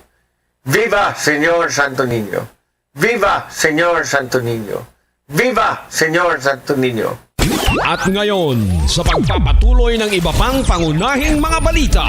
Viva Señor Santo Niño! Viva Señor Santo Niño! Viva Señor Santo Niño! At ngayon, sa pagpapatuloy ng iba pang pangunahing mga balita.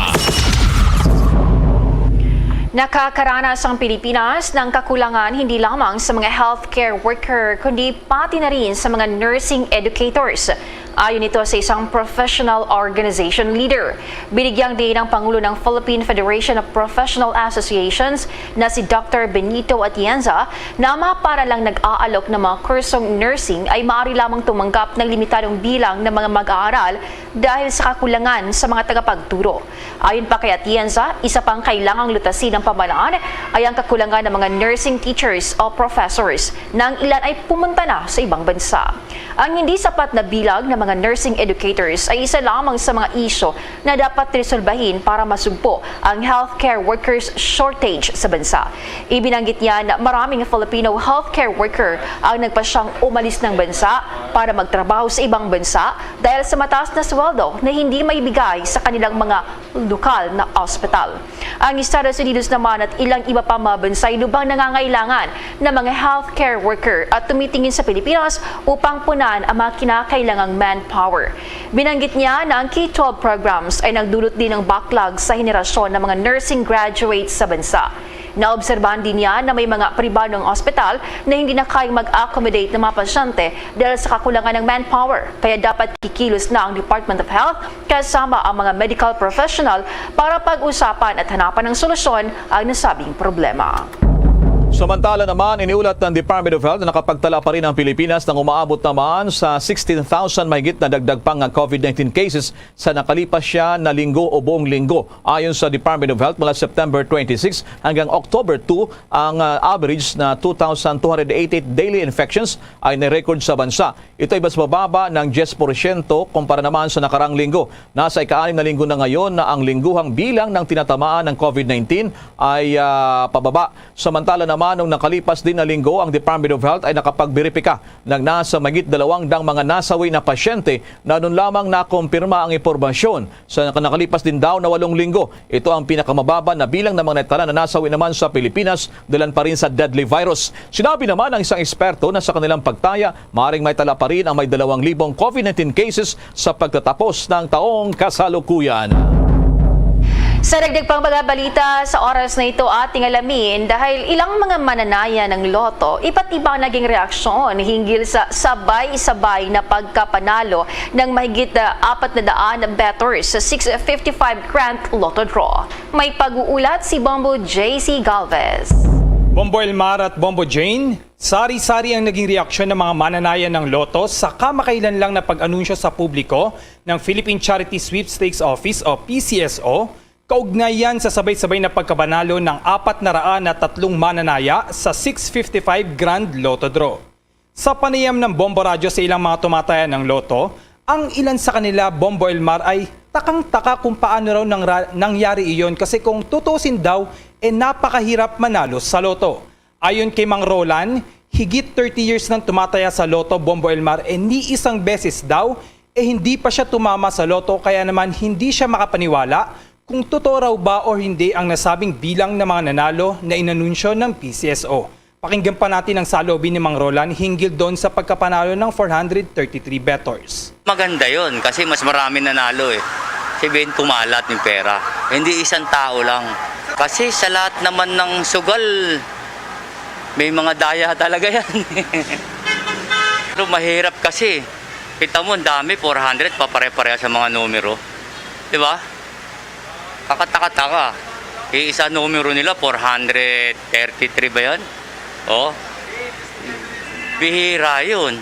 Nakakaranas ang Pilipinas ng kakulangan hindi lamang sa mga healthcare worker kundi pati na rin sa mga nursing educators. Ayon ito sa isang professional organization leader. Binigyang din ng Pangulo ng Philippine Federation of Professional Associations na si Dr. Benito Atienza na para lang nag-aalok ng mga kursong nursing ay maaari lamang tumanggap ng limitadong bilang ng mga mag-aaral dahil sa kakulangan sa mga tagapagturo. Ayon pa kay Atienza, isa pang kailangang lutasin ng pamahalaan ay ang kakulangan ng mga nursing teachers o professors na ang ilan ay pumunta na sa ibang bansa. Ang hindi sapat na bilang ng mga nursing educators ay isa lamang sa mga isyo na dapat resolbahin para masugpo ang healthcare workers shortage sa bansa. Ibinanggit niya na maraming Filipino healthcare worker ang nagpasyang umalis ng bansa para magtrabaho sa ibang bansa dahil sa mataas na sweldo na hindi maibigay sa kanilang mga lokal na ospital. Ang Estados Unidos naman at ilang iba pa mga bansa ay lubhang nangangailangan ng mga healthcare worker at tumitingin sa Pilipinas upang punan ang mga kinakailangang manpower. Binanggit niya na ang K-12 programs ay nagdulot din ng backlog sa henerasyon ng mga nursing graduates sa bansa. Naobserbahan din niya na may mga pribadong ospital na hindi na kayang mag-accommodate ng mga pasyente dahil sa kakulangan ng manpower. Kaya dapat kikilos na ang Department of Health kasama ang mga medical professional para pag-usapan at hanapan ng solusyon ang nasabing problema. Samantala naman, iniulat ng Department of Health na nakapagtala pa rin ang Pilipinas ng umaabot naman sa 16,000 mahigit na dagdag pang COVID-19 cases sa nakalipas siya na linggo o buong linggo. Ayon sa Department of Health, mula September 26 hanggang October 2, ang average na 2,288 daily infections ay nirecord sa bansa. Ito ay mas mababa ng 10% kumpara naman sa nakarang linggo. Nasa ika-6 na linggo na ngayon na ang lingguhang bilang ng tinatamaan ng COVID-19 ay pababa. Samantala naman, nung nakalipas din na linggo, ang Department of Health ay nakapagberipika ng nasa mahigit 200 mga nasawi na pasyente na noon lamang nakumpirma ang impormasyon. Sa nakalipas din daw na 8 linggo, ito ang pinakamababa na bilang ng mga netala na nasawi naman sa Pilipinas dalan pa rin sa deadly virus. Sinabi naman ng isang eksperto na sa kanilang pagtaya, maaaring may tala pa rin ang may 2,000 COVID-19 cases sa pagtatapos ng taong kasalukuyan. Sa dagdag pang mga balita sa oras na ito ating alamin dahil ilang mga mananaya ng loto, iba't ibang naging reaksyon hinggil sa sabay-sabay na pagkapanalo ng mahigit 400 bettors sa 655 Grand Lotto Draw. May pag-uulat si Bombo JC Galvez. Bombo Elmar at Bombo Jane, sari-sari ang naging reaksyon ng mga mananaya ng loto sa kamakailan lang na pag-anunsyo sa publiko ng Philippine Charity Sweepstakes Office o PCSO kaugnayan sa sabay-sabay na pagkabanalo ng 403 mananaya sa 655 Grand Lotto Draw. Sa panayam ng Bombo Radyo sa ilang mga tumataya ng loto, ang ilan sa kanila, Bombo Elmar, ay takang-taka kung paano raw nangyari iyon kasi kung tutusin daw, napakahirap manalo sa loto. Ayon kay Mang Roland, higit 30 years nang tumataya sa loto, Bombo Elmar, ni isang beses daw, hindi pa siya tumama sa loto kaya naman hindi siya makapaniwala kung totoo raw ba o hindi ang nasabing bilang ng mga nanalo na inanunsyo ng PCSO. Pakinggan pa natin ang salobin ni Mang Roland hinggil doon sa pagkapanalo ng 433 bettors. Maganda yon kasi mas marami nanalo eh. Sabihin kumalat yung pera. Hindi isang tao lang. Kasi sa lahat naman ng sugal, may mga daya talaga yan. Pero mahirap kasi. Kita mo, dami, 400, papare-pareha sa mga numero. Diba? Kakataka-taka. Isa numero nila, 433 ba yan? Oh. Bihira yun.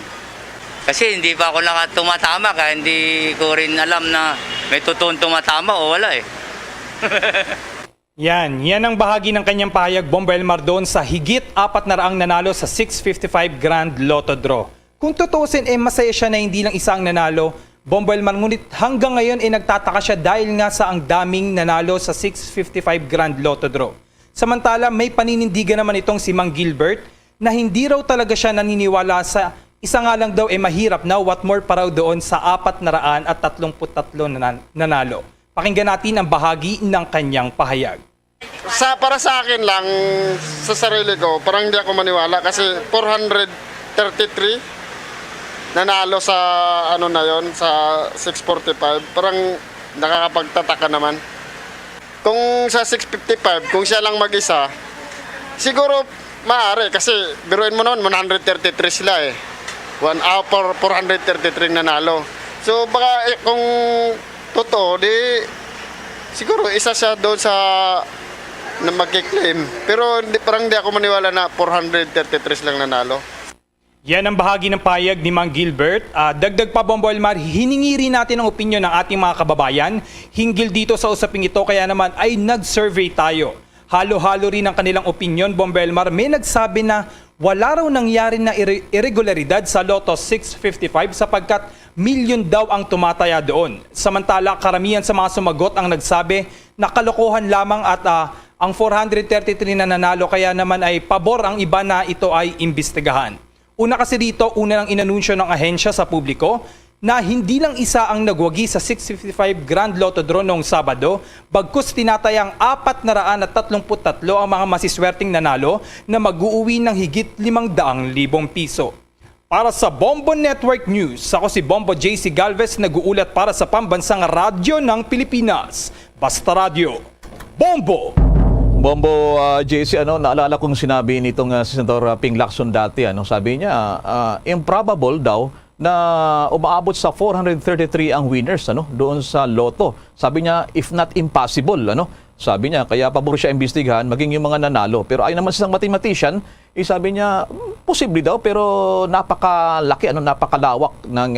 Kasi hindi pa ako tumatama kaya hindi ko rin alam na may totoong tumatama o wala eh. Yan ang bahagi ng kanyang pahayag, Bombo Elmar, doon sa higit 400 nanalo sa 655 Grand Lotto Draw. Kung tutusin, masaya siya na hindi lang isang nanalo, Bombo Elmar, ngunit hanggang ngayon nagtataka siya dahil nga sa ang daming nanalo sa 655 Grand Lotto Draw. Samantala, may paninindigan naman itong si Mang Gilbert na hindi raw talaga siya naniniwala sa Isa nga lang daw mahirap na what more pa raw doon sa 433 na nanalo. Pakinggan natin ang bahagi ng kanyang pahayag. Para sa akin lang, sa sarili ko, parang hindi ako maniwala kasi 433 nanalo sa ano na yon sa 645. Parang nakakapagtataka naman. Kung sa 655, kung siya lang mag-isa, siguro maaari kasi biruin mo noon 133 sila eh. 433 nanalo. So baka kung totoo, di siguro isa siya doon sa na magkiklaim. Pero parang di ako maniwala na 433 lang nanalo. Yan ang bahagi ng payag ni Mang Gilbert. Dagdag pa, Bombo Elmar, hiningi rin natin ang opinyon ng ating mga kababayan hinggil dito sa usaping ito, kaya naman ay nag-survey tayo. Halo-halo rin ang kanilang opinyon, Bombo Elmar. May nagsabi na wala raw nangyari na irregularidad sa Lotto 655 sapagkat milyon daw ang tumataya doon. Samantala, karamihan sa mga sumagot ang nagsabi na kalokohan lamang at ang 433 na nanalo, kaya naman ay pabor ang iba na ito ay imbestigahan. Una kasi dito, nang inanunsyo ng ahensya sa publiko na hindi lang isa ang nagwagi sa 655 Grand Lotto Draw noong Sabado, bagkus tinatayang 433 ang mga masiswerteng nanalo na mag-uuwi ng higit 500,000 piso. Para sa Bombo Network News, ako si Bombo JC Galvez, nag-uulat para sa Pambansang Radyo ng Pilipinas. Basta Radio, Bombo! Bombo JC, naalala kong sinabi nitong Senator Ping Lacson dati, sabi niya, improbable daw na umaabot sa 433 ang winners doon sa Lotto. Sabi niya, if not impossible, sabi niya, kaya pabor siya imbestigahan maging yung mga nanalo. Pero ayon naman sa isang mathematician, sabi niya, posible daw pero napakalaki, napakalawak ng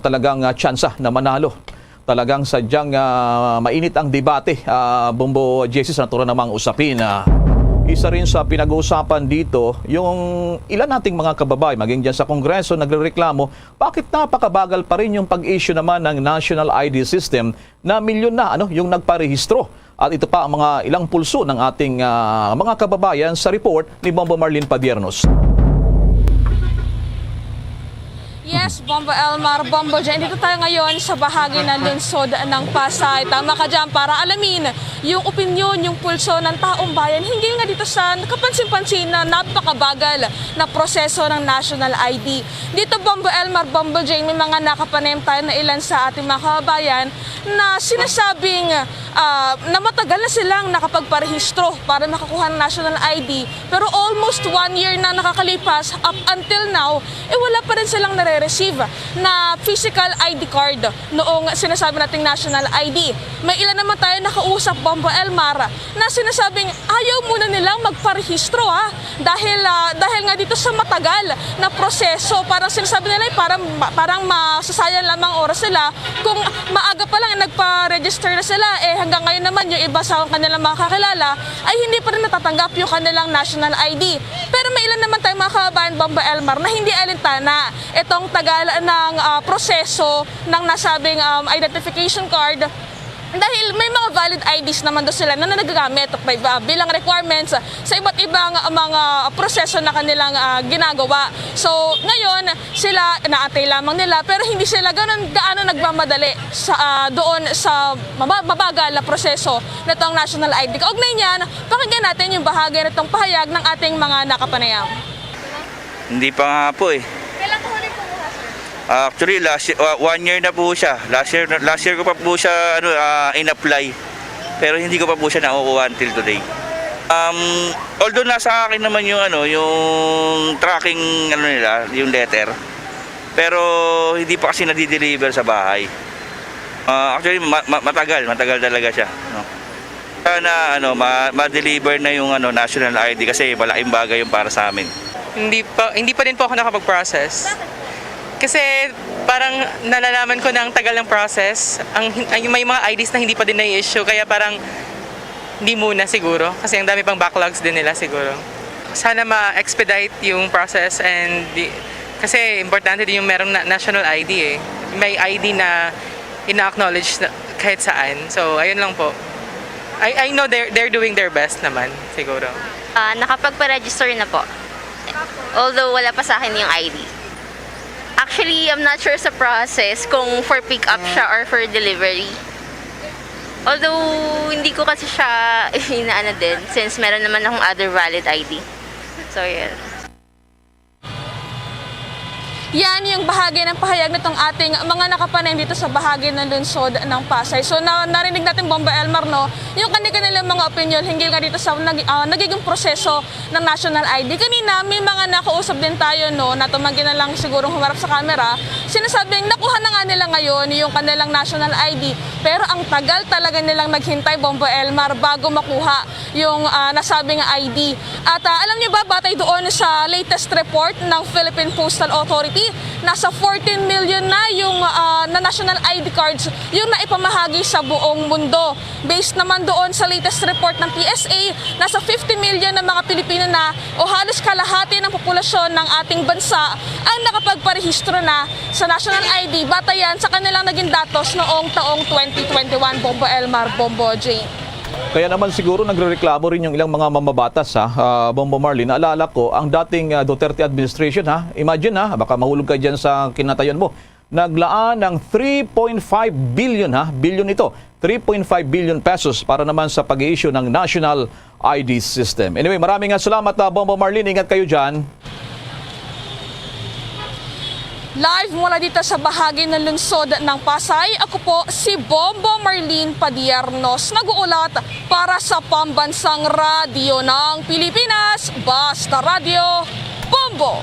talagang tsansa na manalo. Talagang sadyang mainit ang debate, Bombo JC, sa naturang namang usapin. Isa rin sa pinag-uusapan dito, yung ilan nating mga kababayan, maging dyan sa Kongreso, nagrereklamo, bakit napakabagal pa rin yung pag-issue naman ng National ID System na milyon na yung nagparehistro. At ito pa ang mga ilang pulso ng ating mga kababayan sa report ni Bombo Marlene Padiernos. Yes, Bombo Elmar, Bombo Jen. Dito tayo ngayon sa bahagi ng lungsod ng Pasay. Tama ka dyan para alamin yung opinyon, yung pulso ng taong bayan. Hinggil nga dito sa kapansin-pansin na napakabagal na proseso ng National ID. Dito, Bombo Elmar, Bombo Jen, may mga nakapanem tayo na ilan sa ating mga kababayan na sinasabing na matagal na silang nakapagparehistro para makakuha ng National ID. Pero almost 1 year na nakakalipas, up until now, wala pa rin silang receive na physical ID card noong sinasabi nating National ID. May ilan naman tayo nakausap, Bombo Elmar, na sinasabing ayaw muna nilang magparehistro dahil nga dito sa matagal na proseso. Parang sinasabi nila parang masasayang lamang oras sila kung maaga pa lang nagpa-register na sila, hanggang ngayon naman yung iba sa kanilang mga kakilala ay hindi pa rin natatanggap yung kanilang National ID. Pero may ilan naman tayo mga kababayan, Bombo Elmar, na hindi alintana itong tagal ng proseso ng nasabing identification card dahil may mga valid IDs naman doon sila na nagagamit bilang requirements sa iba't ibang mga proseso na kanilang ginagawa. So ngayon sila naatay lamang nila pero hindi sila gaano nagmamadali doon sa mabagal na proseso nitong National ID. Kaugnay niyan, pakinggan natin yung bahagi nitong pahayag ng ating mga nakapanayam. Hindi pa nga po Kailan ko huli kumuha? Actually, 1 year na po siya. Last year ko pa po siya in-apply. Pero hindi ko pa po siya nakukuha until today. Although nasa akin naman yung yung tracking nila, yung letter. Pero hindi pa kasi na-deliver sa bahay. Actually, matagal talaga siya, Sana ma-deliver na yung National ID kasi malaking bagay yung para sa amin. Hindi pa din po ako nakapag-process. Kasi parang nalalaman ko na ang tagal ng process. May mga IDs na hindi pa din na-issue, kaya parang hindi muna siguro. Kasi ang dami pang backlogs din nila siguro. Sana ma-expedite yung process kasi importante din yung merong national ID May ID na ina-acknowledge kahit saan. So ayun lang po. I know they're doing their best naman siguro. Nakapagpa-register na po. Although wala pa sa akin yung ID. Actually, I'm not sure sa process kung for pick up siya or for delivery. Although, hindi ko kasi siya inaano din since meron naman akong other valid ID. So, yeah. Yan yung bahagi ng pahayag nitong ating mga nakapanayam dito sa bahagi ng lungsod ng Pasay. So narinig natin, Bomba Elmar, no, yung kanilang mga opinion hinggil nga dito sa nagiging proseso ng national ID. Kanina may mga nakausap din tayo, no, na tumanggi na lang sigurong humarap sa camera. Sinasabing nakuha na nga nila ngayon yung kanilang national ID. Pero ang tagal talaga nilang naghintay, Bomba Elmar, bago makuha yung nasabing ID. At alam niyo ba, batay doon sa latest report ng Philippine Postal Authority, nasa 14 million na yung na national ID cards yung naipamahagi sa buong mundo. Based naman doon sa latest report ng PSA, nasa 50 million na mga Pilipino na o halos kalahati ng populasyon ng ating bansa ang nakapagparehistro na sa national ID batayan sa kanilang naging datos noong taong 2021, Bombo Elmar, Bombo Jane. Kaya naman siguro nagrereklamo rin yung ilang mga mamabatas, Bombo Marlene. Naalala ko, ang dating Duterte administration, imagine baka mahulog ka dyan sa kinatayan mo, naglaan ng 3.5 billion, billion ito, 3.5 billion pesos para naman sa pag-i-issue ng national ID system. Anyway, maraming salamat, Bombo Marlene. Ingat kayo dyan. Live mula dito sa bahagi ng lungsod ng Pasay, ako po si Bombo Marlene Padiernos, nag-uulat para sa Pambansang Radyo ng Pilipinas, Basta Radio, Bombo!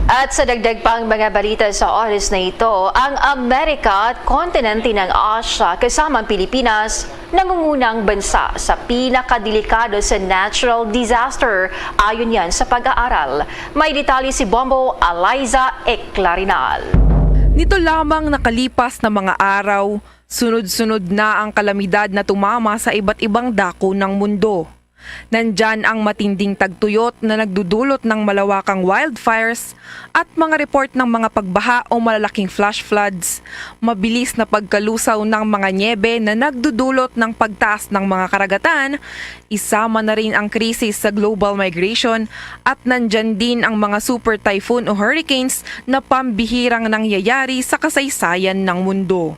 At sa dagdag pang mga balita sa oras na ito, ang Amerika at kontinente ng Asia kasama ang Pilipinas nangungunang bansa sa pinakadelikado sa natural disaster ayon yan sa pag-aaral. May detalye si Bombo Eliza Eclarinal. Nito lamang nakalipas na mga araw, sunod-sunod na ang kalamidad na tumama sa iba't ibang dako ng mundo. Nandyan ang matinding tagtuyot na nagdudulot ng malawakang wildfires at mga report ng mga pagbaha o malalaking flash floods, mabilis na pagkalusaw ng mga nyebe na nagdudulot ng pagtaas ng mga karagatan, isama na rin ang krisis sa global migration at nandyan din ang mga super typhoon o hurricanes na pambihirang nangyayari sa kasaysayan ng mundo.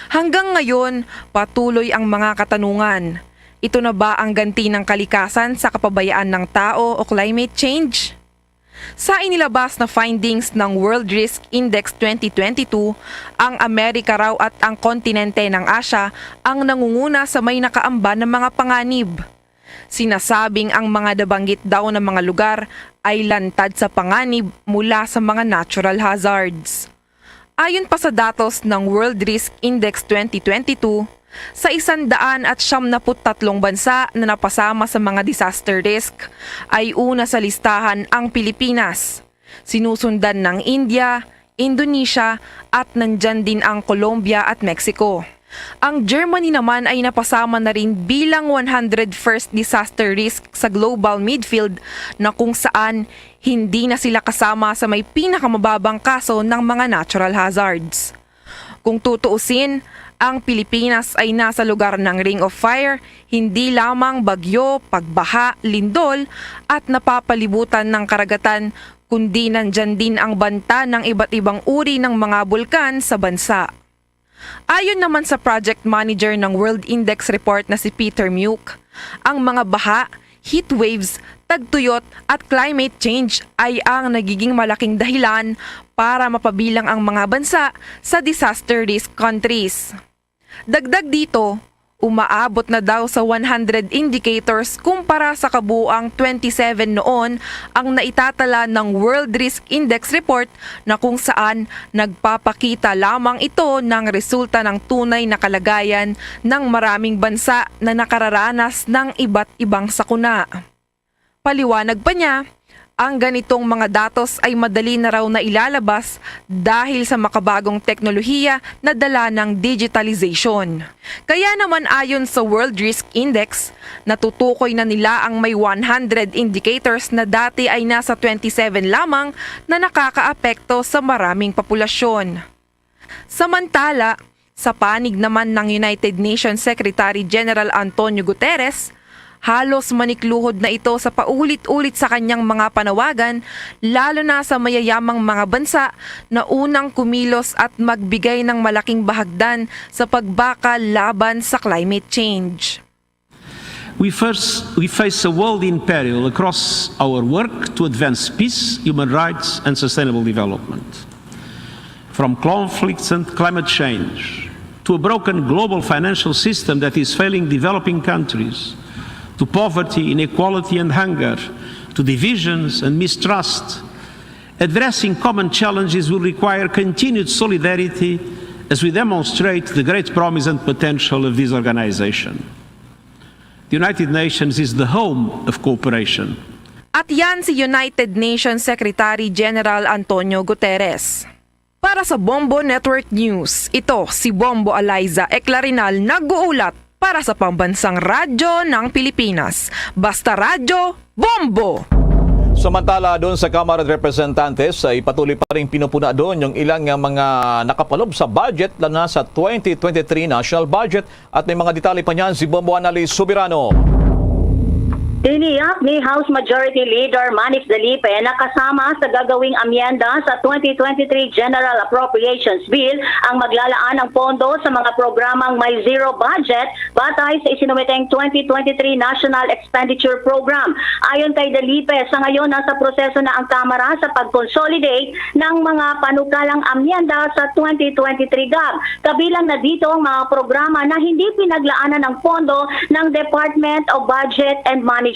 Hanggang ngayon, patuloy ang mga katanungan. Ito na ba ang ganti ng kalikasan sa kapabayaan ng tao o climate change? Sa inilabas na findings ng World Risk Index 2022, ang Amerika raw at ang kontinente ng Asia ang nangunguna sa may nakaamba ng mga panganib. Sinasabing ang mga nabanggit daw ng mga lugar ay lantad sa panganib mula sa mga natural hazards. Ayon pa sa datos ng World Risk Index 2022, sa 173 bansa na napasama sa mga disaster risk ay una sa listahan ang Pilipinas. Sinusundan ng India, Indonesia at nandyan din ang Colombia at Mexico. Ang Germany naman ay napasama na rin bilang 101st disaster risk sa global midfield na kung saan hindi na sila kasama sa may pinakamababang kaso ng mga natural hazards. Kung tutuusin, ang Pilipinas ay nasa lugar ng Ring of Fire, hindi lamang bagyo, pagbaha, lindol at napapalibutan ng karagatan, kundi nandyan din ang banta ng iba't ibang uri ng mga bulkan sa bansa. Ayon naman sa project manager ng World Index Report na si Peter Muke, ang mga baha, heat waves, tagtuyot at climate change ay ang nagiging malaking dahilan para mapabilang ang mga bansa sa disaster risk countries. Dagdag dito, umaabot na daw sa 100 indicators kumpara sa kabuuang 27 noon ang naitatala ng World Risk Index Report na kung saan nagpapakita lamang ito ng resulta ng tunay na kalagayan ng maraming bansa na nakararanas ng iba't ibang sakuna. Paliwanag pa niya, ang ganitong mga datos ay madali na raw na ilalabas dahil sa makabagong teknolohiya na dala ng digitalization. Kaya naman ayon sa World Risk Index, natutukoy na nila ang may 100 indicators na dati ay nasa 27 lamang na nakakaapekto sa maraming populasyon. Samantala, sa panig naman ng United Nations Secretary General Antonio Guterres, Halos manikluhod na ito sa paulit-ulit sa kanyang mga panawagan, lalo na sa mayayamang mga bansa na unang kumilos at magbigay ng malaking bahagdan sa pagbakal laban sa climate change. We face a world in peril across our work to advance peace, human rights and sustainable development. From conflicts and climate change, to a broken global financial system that is failing developing countries, to poverty, inequality and hunger, to divisions and mistrust. Addressing common challenges will require continued solidarity as we demonstrate the great promise and potential of this organization. The United Nations is the home of cooperation. At yan si United Nations Secretary General Antonio Guterres. Para sa Bombo Network News, ito si Bombo Eliza Eclarinal nag-uulat para sa Pambansang Radyo ng Pilipinas. Basta Radyo, Bombo! Samantala doon sa Kamara de Representantes ay patuloy pa rin pinupuna doon yung ilang mga nakapalob sa budget na sa 2023 national budget at may mga detalye pa niyan si Bombo Annalise Subirano. Tiniyak ni House Majority Leader Manix Dalipe na kasama sa gagawing amyenda sa 2023 General Appropriations Bill ang maglalaan ng pondo sa mga programang may zero budget batay sa isinumiteng 2023 National Expenditure Program. Ayon kay Dalipe, sa ngayon nasa proseso na ang Kamara sa pag-consolidate ng mga panukalang amyenda sa 2023 GAB. Kabilang na dito ang mga programa na hindi pinaglaanan ng pondo ng Department of Budget and Management.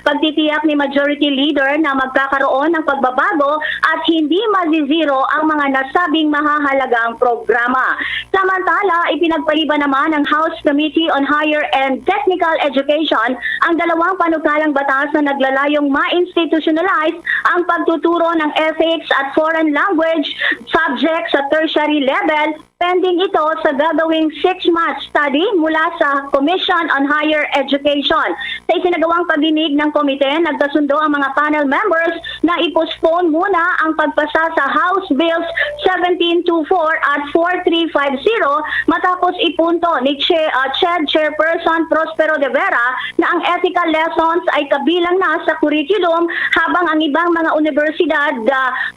Pagtitiyak ni Majority Leader na magkakaroon ng pagbabago at hindi mazizero ang mga nasabing mahahalagang programa. Samantala, ipinagpaliban naman ng House Committee on Higher and Technical Education ang dalawang panukalang batas na naglalayong ma-institutionalize ang pagtuturo ng ethics at foreign language subjects sa tertiary level, pending ito sa gagawing 6-month study mula sa Commission on Higher Education. Sa isinagawang pagdinig ng komite, nagkasundo ang mga panel members na i-postpone muna ang pagpasa sa House Bills 1724 at 4350 matapos ipunto ni CHED Chairperson Prospero de Vera na ang ethical lessons ay kabilang na sa curriculum habang ang ibang mga universidad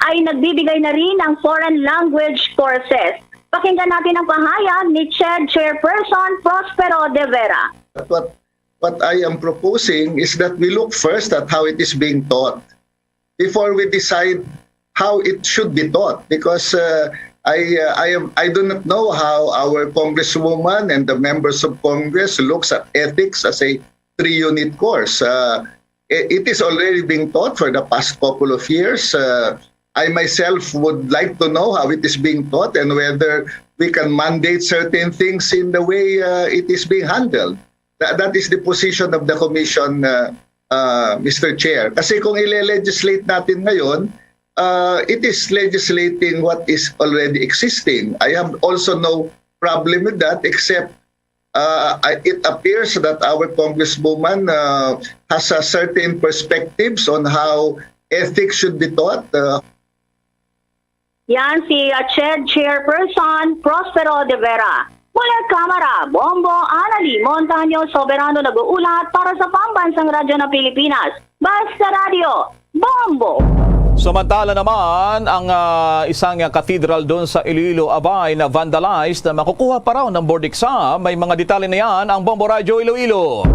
ay nagbibigay na rin ng foreign language courses. Pakinggan natin ang pahayag ni CHED Chairperson Prospero de Vera. What I am proposing is that we look first at how it is being taught before we decide how it should be taught, because I do not know how our Congresswoman and the members of Congress looks at ethics as a 3-unit course. It is already being taught for the past couple of years. I myself would like to know how it is being taught and whether we can mandate certain things in the way it is being handled. That is the position of the Commission, Mr. Chair. Kasi kung ile-legislate natin ngayon, it is legislating what is already existing. I have also no problem with that, except it appears that our Congresswoman has a certain perspectives on how ethics should be taught. Yan si CHED Chairperson Prospero de Vera. Mula Kamara, Bombo Annalise Montaño Soberano nag-uulat para sa Pambansang Radyo ng Pilipinas. Basta Radio, Bombo! Samantala naman, ang isang cathedral doon sa Iloilo abay na vandalized na makukuha pa raw ng board exam. May mga detalye na yan ang Bombo Radio Iloilo.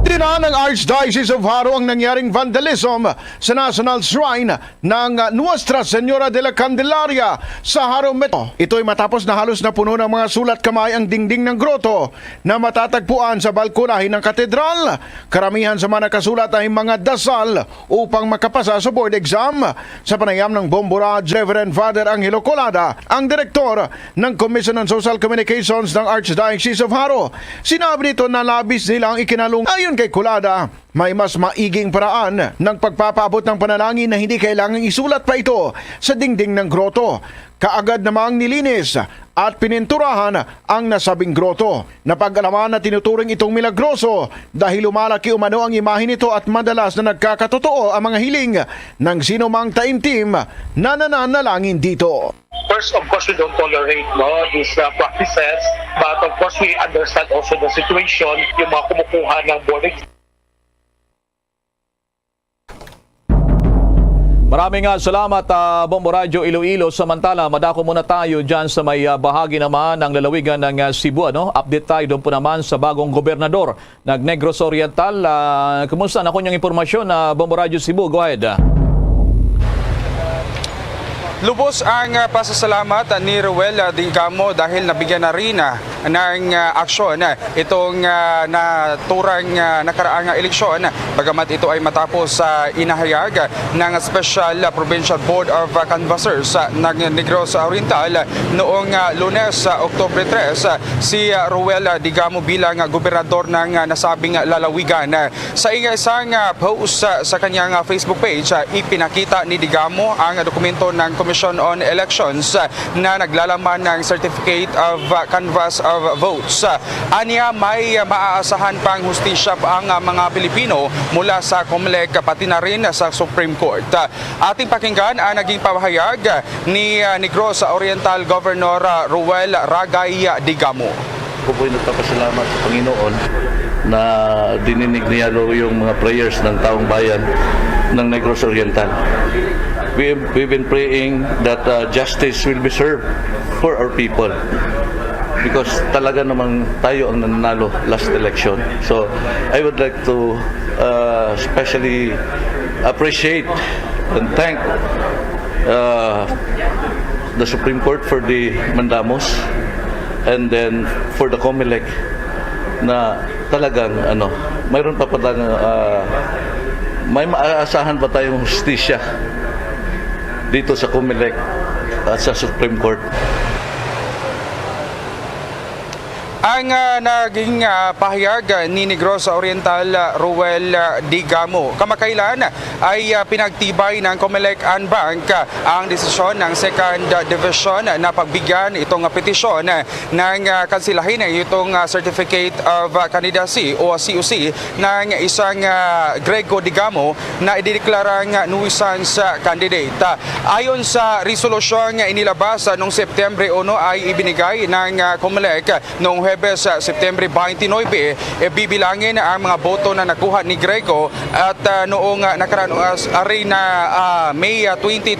Dina ng Archdiocese of Haro ang nangyaring vandalism sa National Shrine ng Nuestra Señora de la Candelaria sa Haro Metro. Ito ay matapos na halos na puno ng mga sulat kamay ang dingding ng groto na matatagpuan sa balkonahe ng katedral. Karamihan sa mga nakasulat ay mga dasal upang makapasa sa board exam. Sa panayam ng Bombo Radio, Reverend Father Angelo Colada, ang direktor ng Commission on Social Communications ng Archdiocese of Haro. Sinabi nito na labis nilang ikinalung. Ayon kay Colada, may mas maiging paraan ng pagpapaabot ng panalangin na hindi kailangang isulat pa ito sa dingding ng groto. Kaagad namang nilinis at pininturahan ang nasabing groto. Napag-alaman na tinuturing itong milagroso dahil lumalaki umano ang imahe nito at madalas na nagkakatotoo ang mga hiling ng sinumang taimtim na nananalangin dito. First, of course, we don't tolerate these practices, but of course, we understand also the situation, yung mga kumukuha ng board exam. Maraming salamat, Bombo Radio Iloilo. Samantala, madako muna tayo dyan sa may bahagi naman ng lalawigan ng Cebu. Update tayo doon po naman sa bagong gobernador ng Negros Oriental. Kumusta na kunyang impormasyon, Bombo Radio Cebu? Go ahead. Lubos ang pasasalamat ni Ruel Digamo dahil nabigyan na rin ng aksyon itong naturang nakaraang eleksyon. Bagamat ito ay matapos inahayag ng Special Provincial Board of Canvassers ng Negros Oriental noong Lunes, Oktubre 3, si Ruel Digamo bilang gobernador ng nasabing lalawigan. Sa isang post sa kanyang Facebook page, ipinakita ni Digamo ang dokumento ng Commission on Elections na naglalaman ng Certificate of Canvass of Votes. Aniya, may maaasahan pang hustisya ang mga Pilipino mula sa COMELEC pati na rin sa Supreme Court. Ating pakinggan ang naging pahayag ni Negros Oriental Governor Ruel Ragay Digamo. Ako po'y nagpapasalamat sa Panginoon na dininig niya yung mga prayers ng taong bayan ng Negros Oriental. We've been praying that justice will be served for our people because talaga namang tayo ang nanalo last election. So I would like to especially appreciate and thank the Supreme Court for the mandamos and then for the COMELEC na talagang mayroon pa palang may maaasahan pa tayong hustisya dito sa COMELEC at sa Supreme Court. Ang naging pahayag ni Negros Oriental Ruel Digamo. Kamakailan ay pinagtibay ng COMELEC and Bank ang desisyon ng Second Division na pagbigyan itong petisyon ng kansilahin itong Certificate of Candidacy o COC ng isang Grego Digamo na idideklarang nuisance candidate. Ayon sa resolusyong inilabas noong Setyembre 1 ay ibinigay ng COMELEC noong Huwebes, Setyembre 29, bibilangin ang mga boto na nakuha ni Grego at noong nakaraan May 2022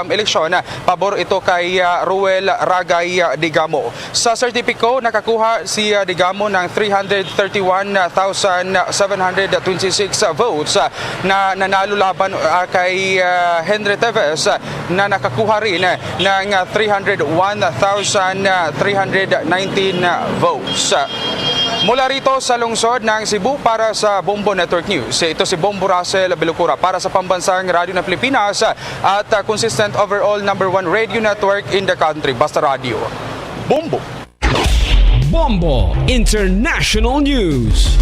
eleksyon, pabor ito kay Ruel Ragay Digamo. Sa sertipiko, nakakuha si Digamo ng 331,726 votes na nanalo laban kay Henry Teves na nakakuha rin ng 301,319 votes. Mula rito sa lungsod ng Cebu para sa Bombo Network News. Ito si Bombo Russell Belocura para sa Pambansang Radyo ng Pilipinas at consistent overall #1 radio network in the country. Basta Radio. Bombo! Bombo International News.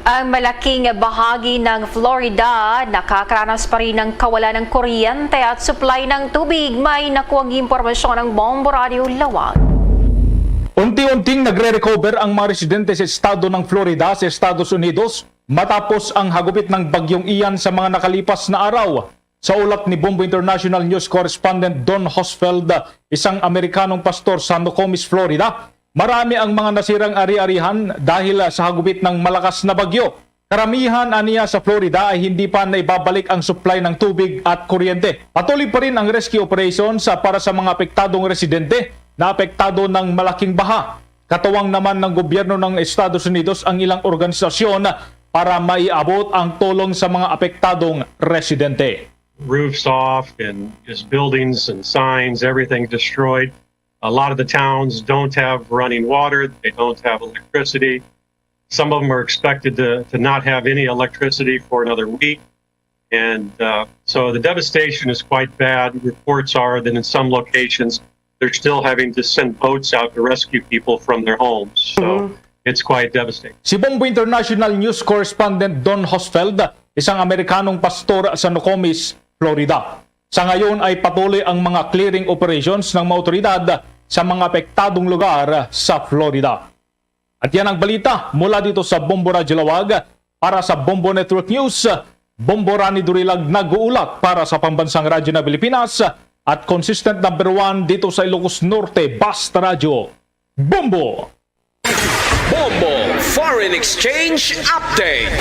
Ang malaking bahagi ng Florida nakakaranas pa rin ng kawalan ng kuryente at supply ng tubig. May nakuwang impormasyon ng Bombo Radio Lawag. Unti-unting nagre-recover ang mga residente sa estado ng Florida sa Estados Unidos matapos ang hagupit ng bagyong Ian sa mga nakalipas na araw. Sa ulat ni Bombo International News Correspondent Don Hosfeld, isang Amerikanong pastor sa Nokomis, Florida, marami ang mga nasirang ari-arihan dahil sa hagupit ng malakas na bagyo. Karamihan aniya sa Florida ay hindi pa naibabalik ang supply ng tubig at kuryente. Patuloy pa rin ang rescue operations para sa mga apektadong residente na apektado ng malaking baha. Katuwang naman ng gobyerno ng Estados Unidos ang ilang organisasyon para maiabot ang tulong sa mga apektadong residente. Roofs off and just buildings and signs, everything destroyed. A lot of the towns don't have running water, they don't have electricity. Some of them are expected to not have any electricity for another week. And so the devastation is quite bad. Reports are that in some locations, they're still having to send boats out to rescue people from their homes. So it's quite devastating. Si Bombo International News Correspondent Don Hosfeld, isang Amerikanong pastor sa Nokomis, Florida. Sa ngayon ay patuloy ang mga clearing operations ng mga otoridad sa mga apektadong lugar sa Florida. At yan ang balita mula dito sa Bombo Radio Lawag. Para sa Bombo Network News, Bombo Rani Durilag nag-uulat para sa Pambansang Radyo ng Pilipinas at consistent #1 dito sa Ilocos Norte, Basta Radio. Bombo! Bombo Foreign Exchange Update.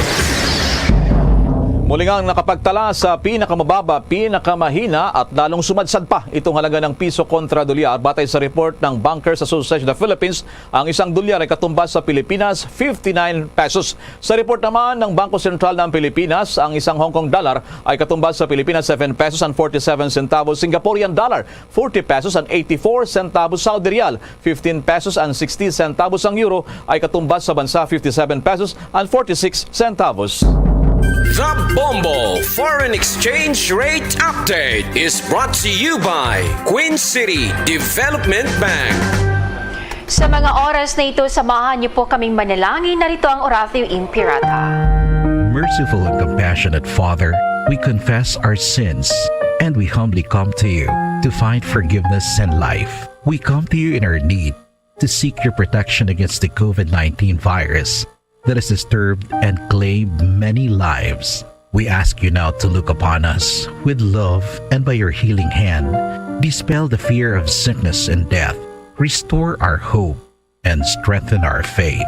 Muli ngang nakapagtala sa pinakamababa, pinakamahina at lalong sumadsad pa itong halaga ng piso kontra dolyar. Batay sa report ng Bankers Association of the Philippines, ang isang dolyar ay katumbas sa Pilipinas 59 pesos. Sa report naman ng Bangko Sentral ng Pilipinas, ang isang Hong Kong dollar ay katumbas sa Pilipinas 7 pesos and 47 centavos, Singaporean dollar 40 pesos and 84 centavos, Saudi Riyal 15 pesos and 60 centavos, ang euro ay katumbas sa bansa 57 pesos and 46 centavos. The Bombo Foreign Exchange Rate Update is brought to you by Queen City Development Bank. Sa mga oras na ito, samahan niyo po kaming manalangin. Narito ang Oratio Impirata. Merciful and compassionate Father, we confess our sins and we humbly come to you to find forgiveness and life. We come to you in our need to seek your protection against the COVID-19 virus that has disturbed and claimed many lives. We ask you now to look upon us with love and by your healing hand, dispel the fear of sickness and death, restore our hope, and strengthen our faith.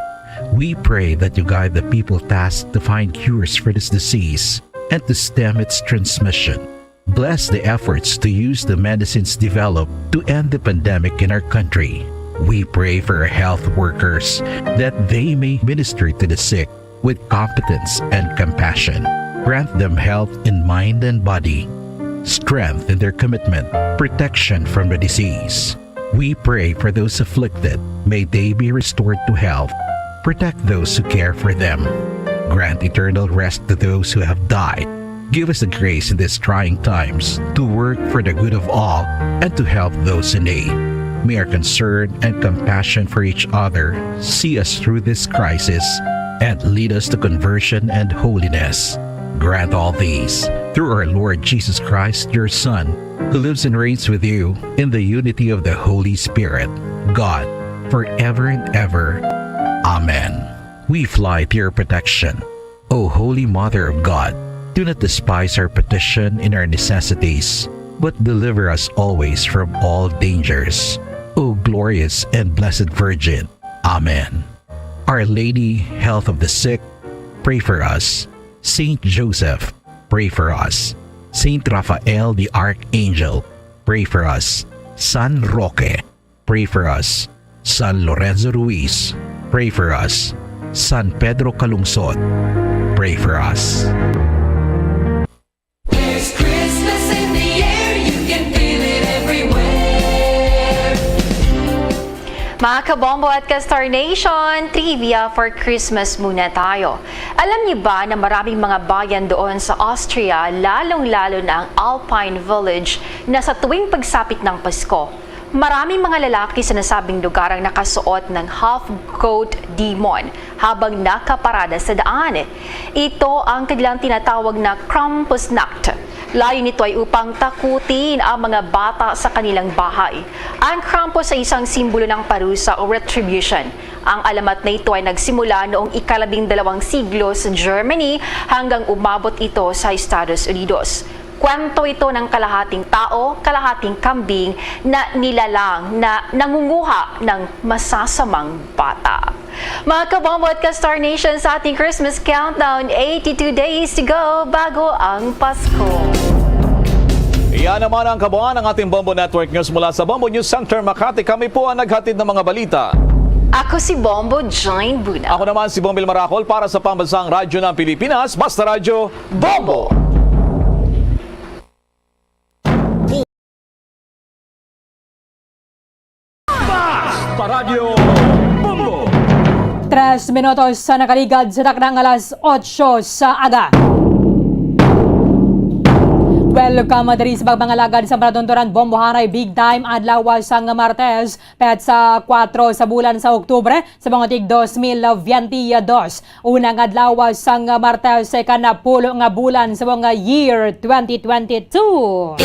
We pray that you guide the people tasked to find cures for this disease and to stem its transmission. Bless the efforts to use the medicines developed to end the pandemic in our country. We pray for our health workers that they may minister to the sick with competence and compassion. Grant them health in mind and body, strength in their commitment, protection from the disease. We pray for those afflicted. May they be restored to health. Protect those who care for them. Grant eternal rest to those who have died. Give us the grace in these trying times to work for the good of all and to help those in need. May our concern and compassion for each other see us through this crisis and lead us to conversion and holiness. Grant all these through our Lord Jesus Christ, your Son, who lives and reigns with you in the unity of the Holy Spirit, God, forever and ever. Amen. We fly to your protection. O Holy Mother of God, do not despise our petition in our necessities, but deliver us always from all dangers. O glorious and blessed Virgin. Amen. Our Lady, health of the sick, pray for us. Saint Joseph, pray for us. Saint Raphael the Archangel, pray for us. San Roque, pray for us. San Lorenzo Ruiz, pray for us. San Pedro Calungsod, pray for us. Mga kabombo at ka-Star Nation, trivia for Christmas muna tayo. Alam niyo ba na maraming mga bayan doon sa Austria, lalong-lalo na ang Alpine Village, na sa tuwing pagsapit ng Pasko, maraming mga lalaki sa nasabing lugar ang nakasuot ng half-goat demon habang nakaparada sa daan. Ito ang kanilang tinatawag na Krampusnacht. Layo nito ay upang takutin ang mga bata sa kanilang bahay. Ang Krampus ay isang simbolo ng parusa o retribution. Ang alamat na ito ay nagsimula noong ika-12 siglo sa Germany hanggang umabot ito sa Estados Unidos. Kwento ito ng kalahating tao, kalahating kambing na nilalang na nangunguha ng masasamang bata. Mga kabombo at ka-Star Nation, sa ating Christmas countdown, 82 days to go bago ang Pasko. Iyan naman ang kabuuan ng ating Bombo Network News mula sa Bombo News Center, Makati. Kami po ang naghatid ng mga balita. Ako si Bombo Jane Buna. Ako naman si Bombil Maracol para sa Pambansang Radyo ng Pilipinas, Basta Radyo Bombo! Basta Radyo Bombo! 3 minutos sa nakaligad sa takdang alas 8 sa aga. Welcome diri sa pagbangalagad sa Pradontoran Bombohanay Big Time adlaw sa Martes pet sa 4 sa bulan sa Oktubre sa mga tig 2022. Unang adlaw sa Martes sa kanapulo nga bulan sa mga year 2022.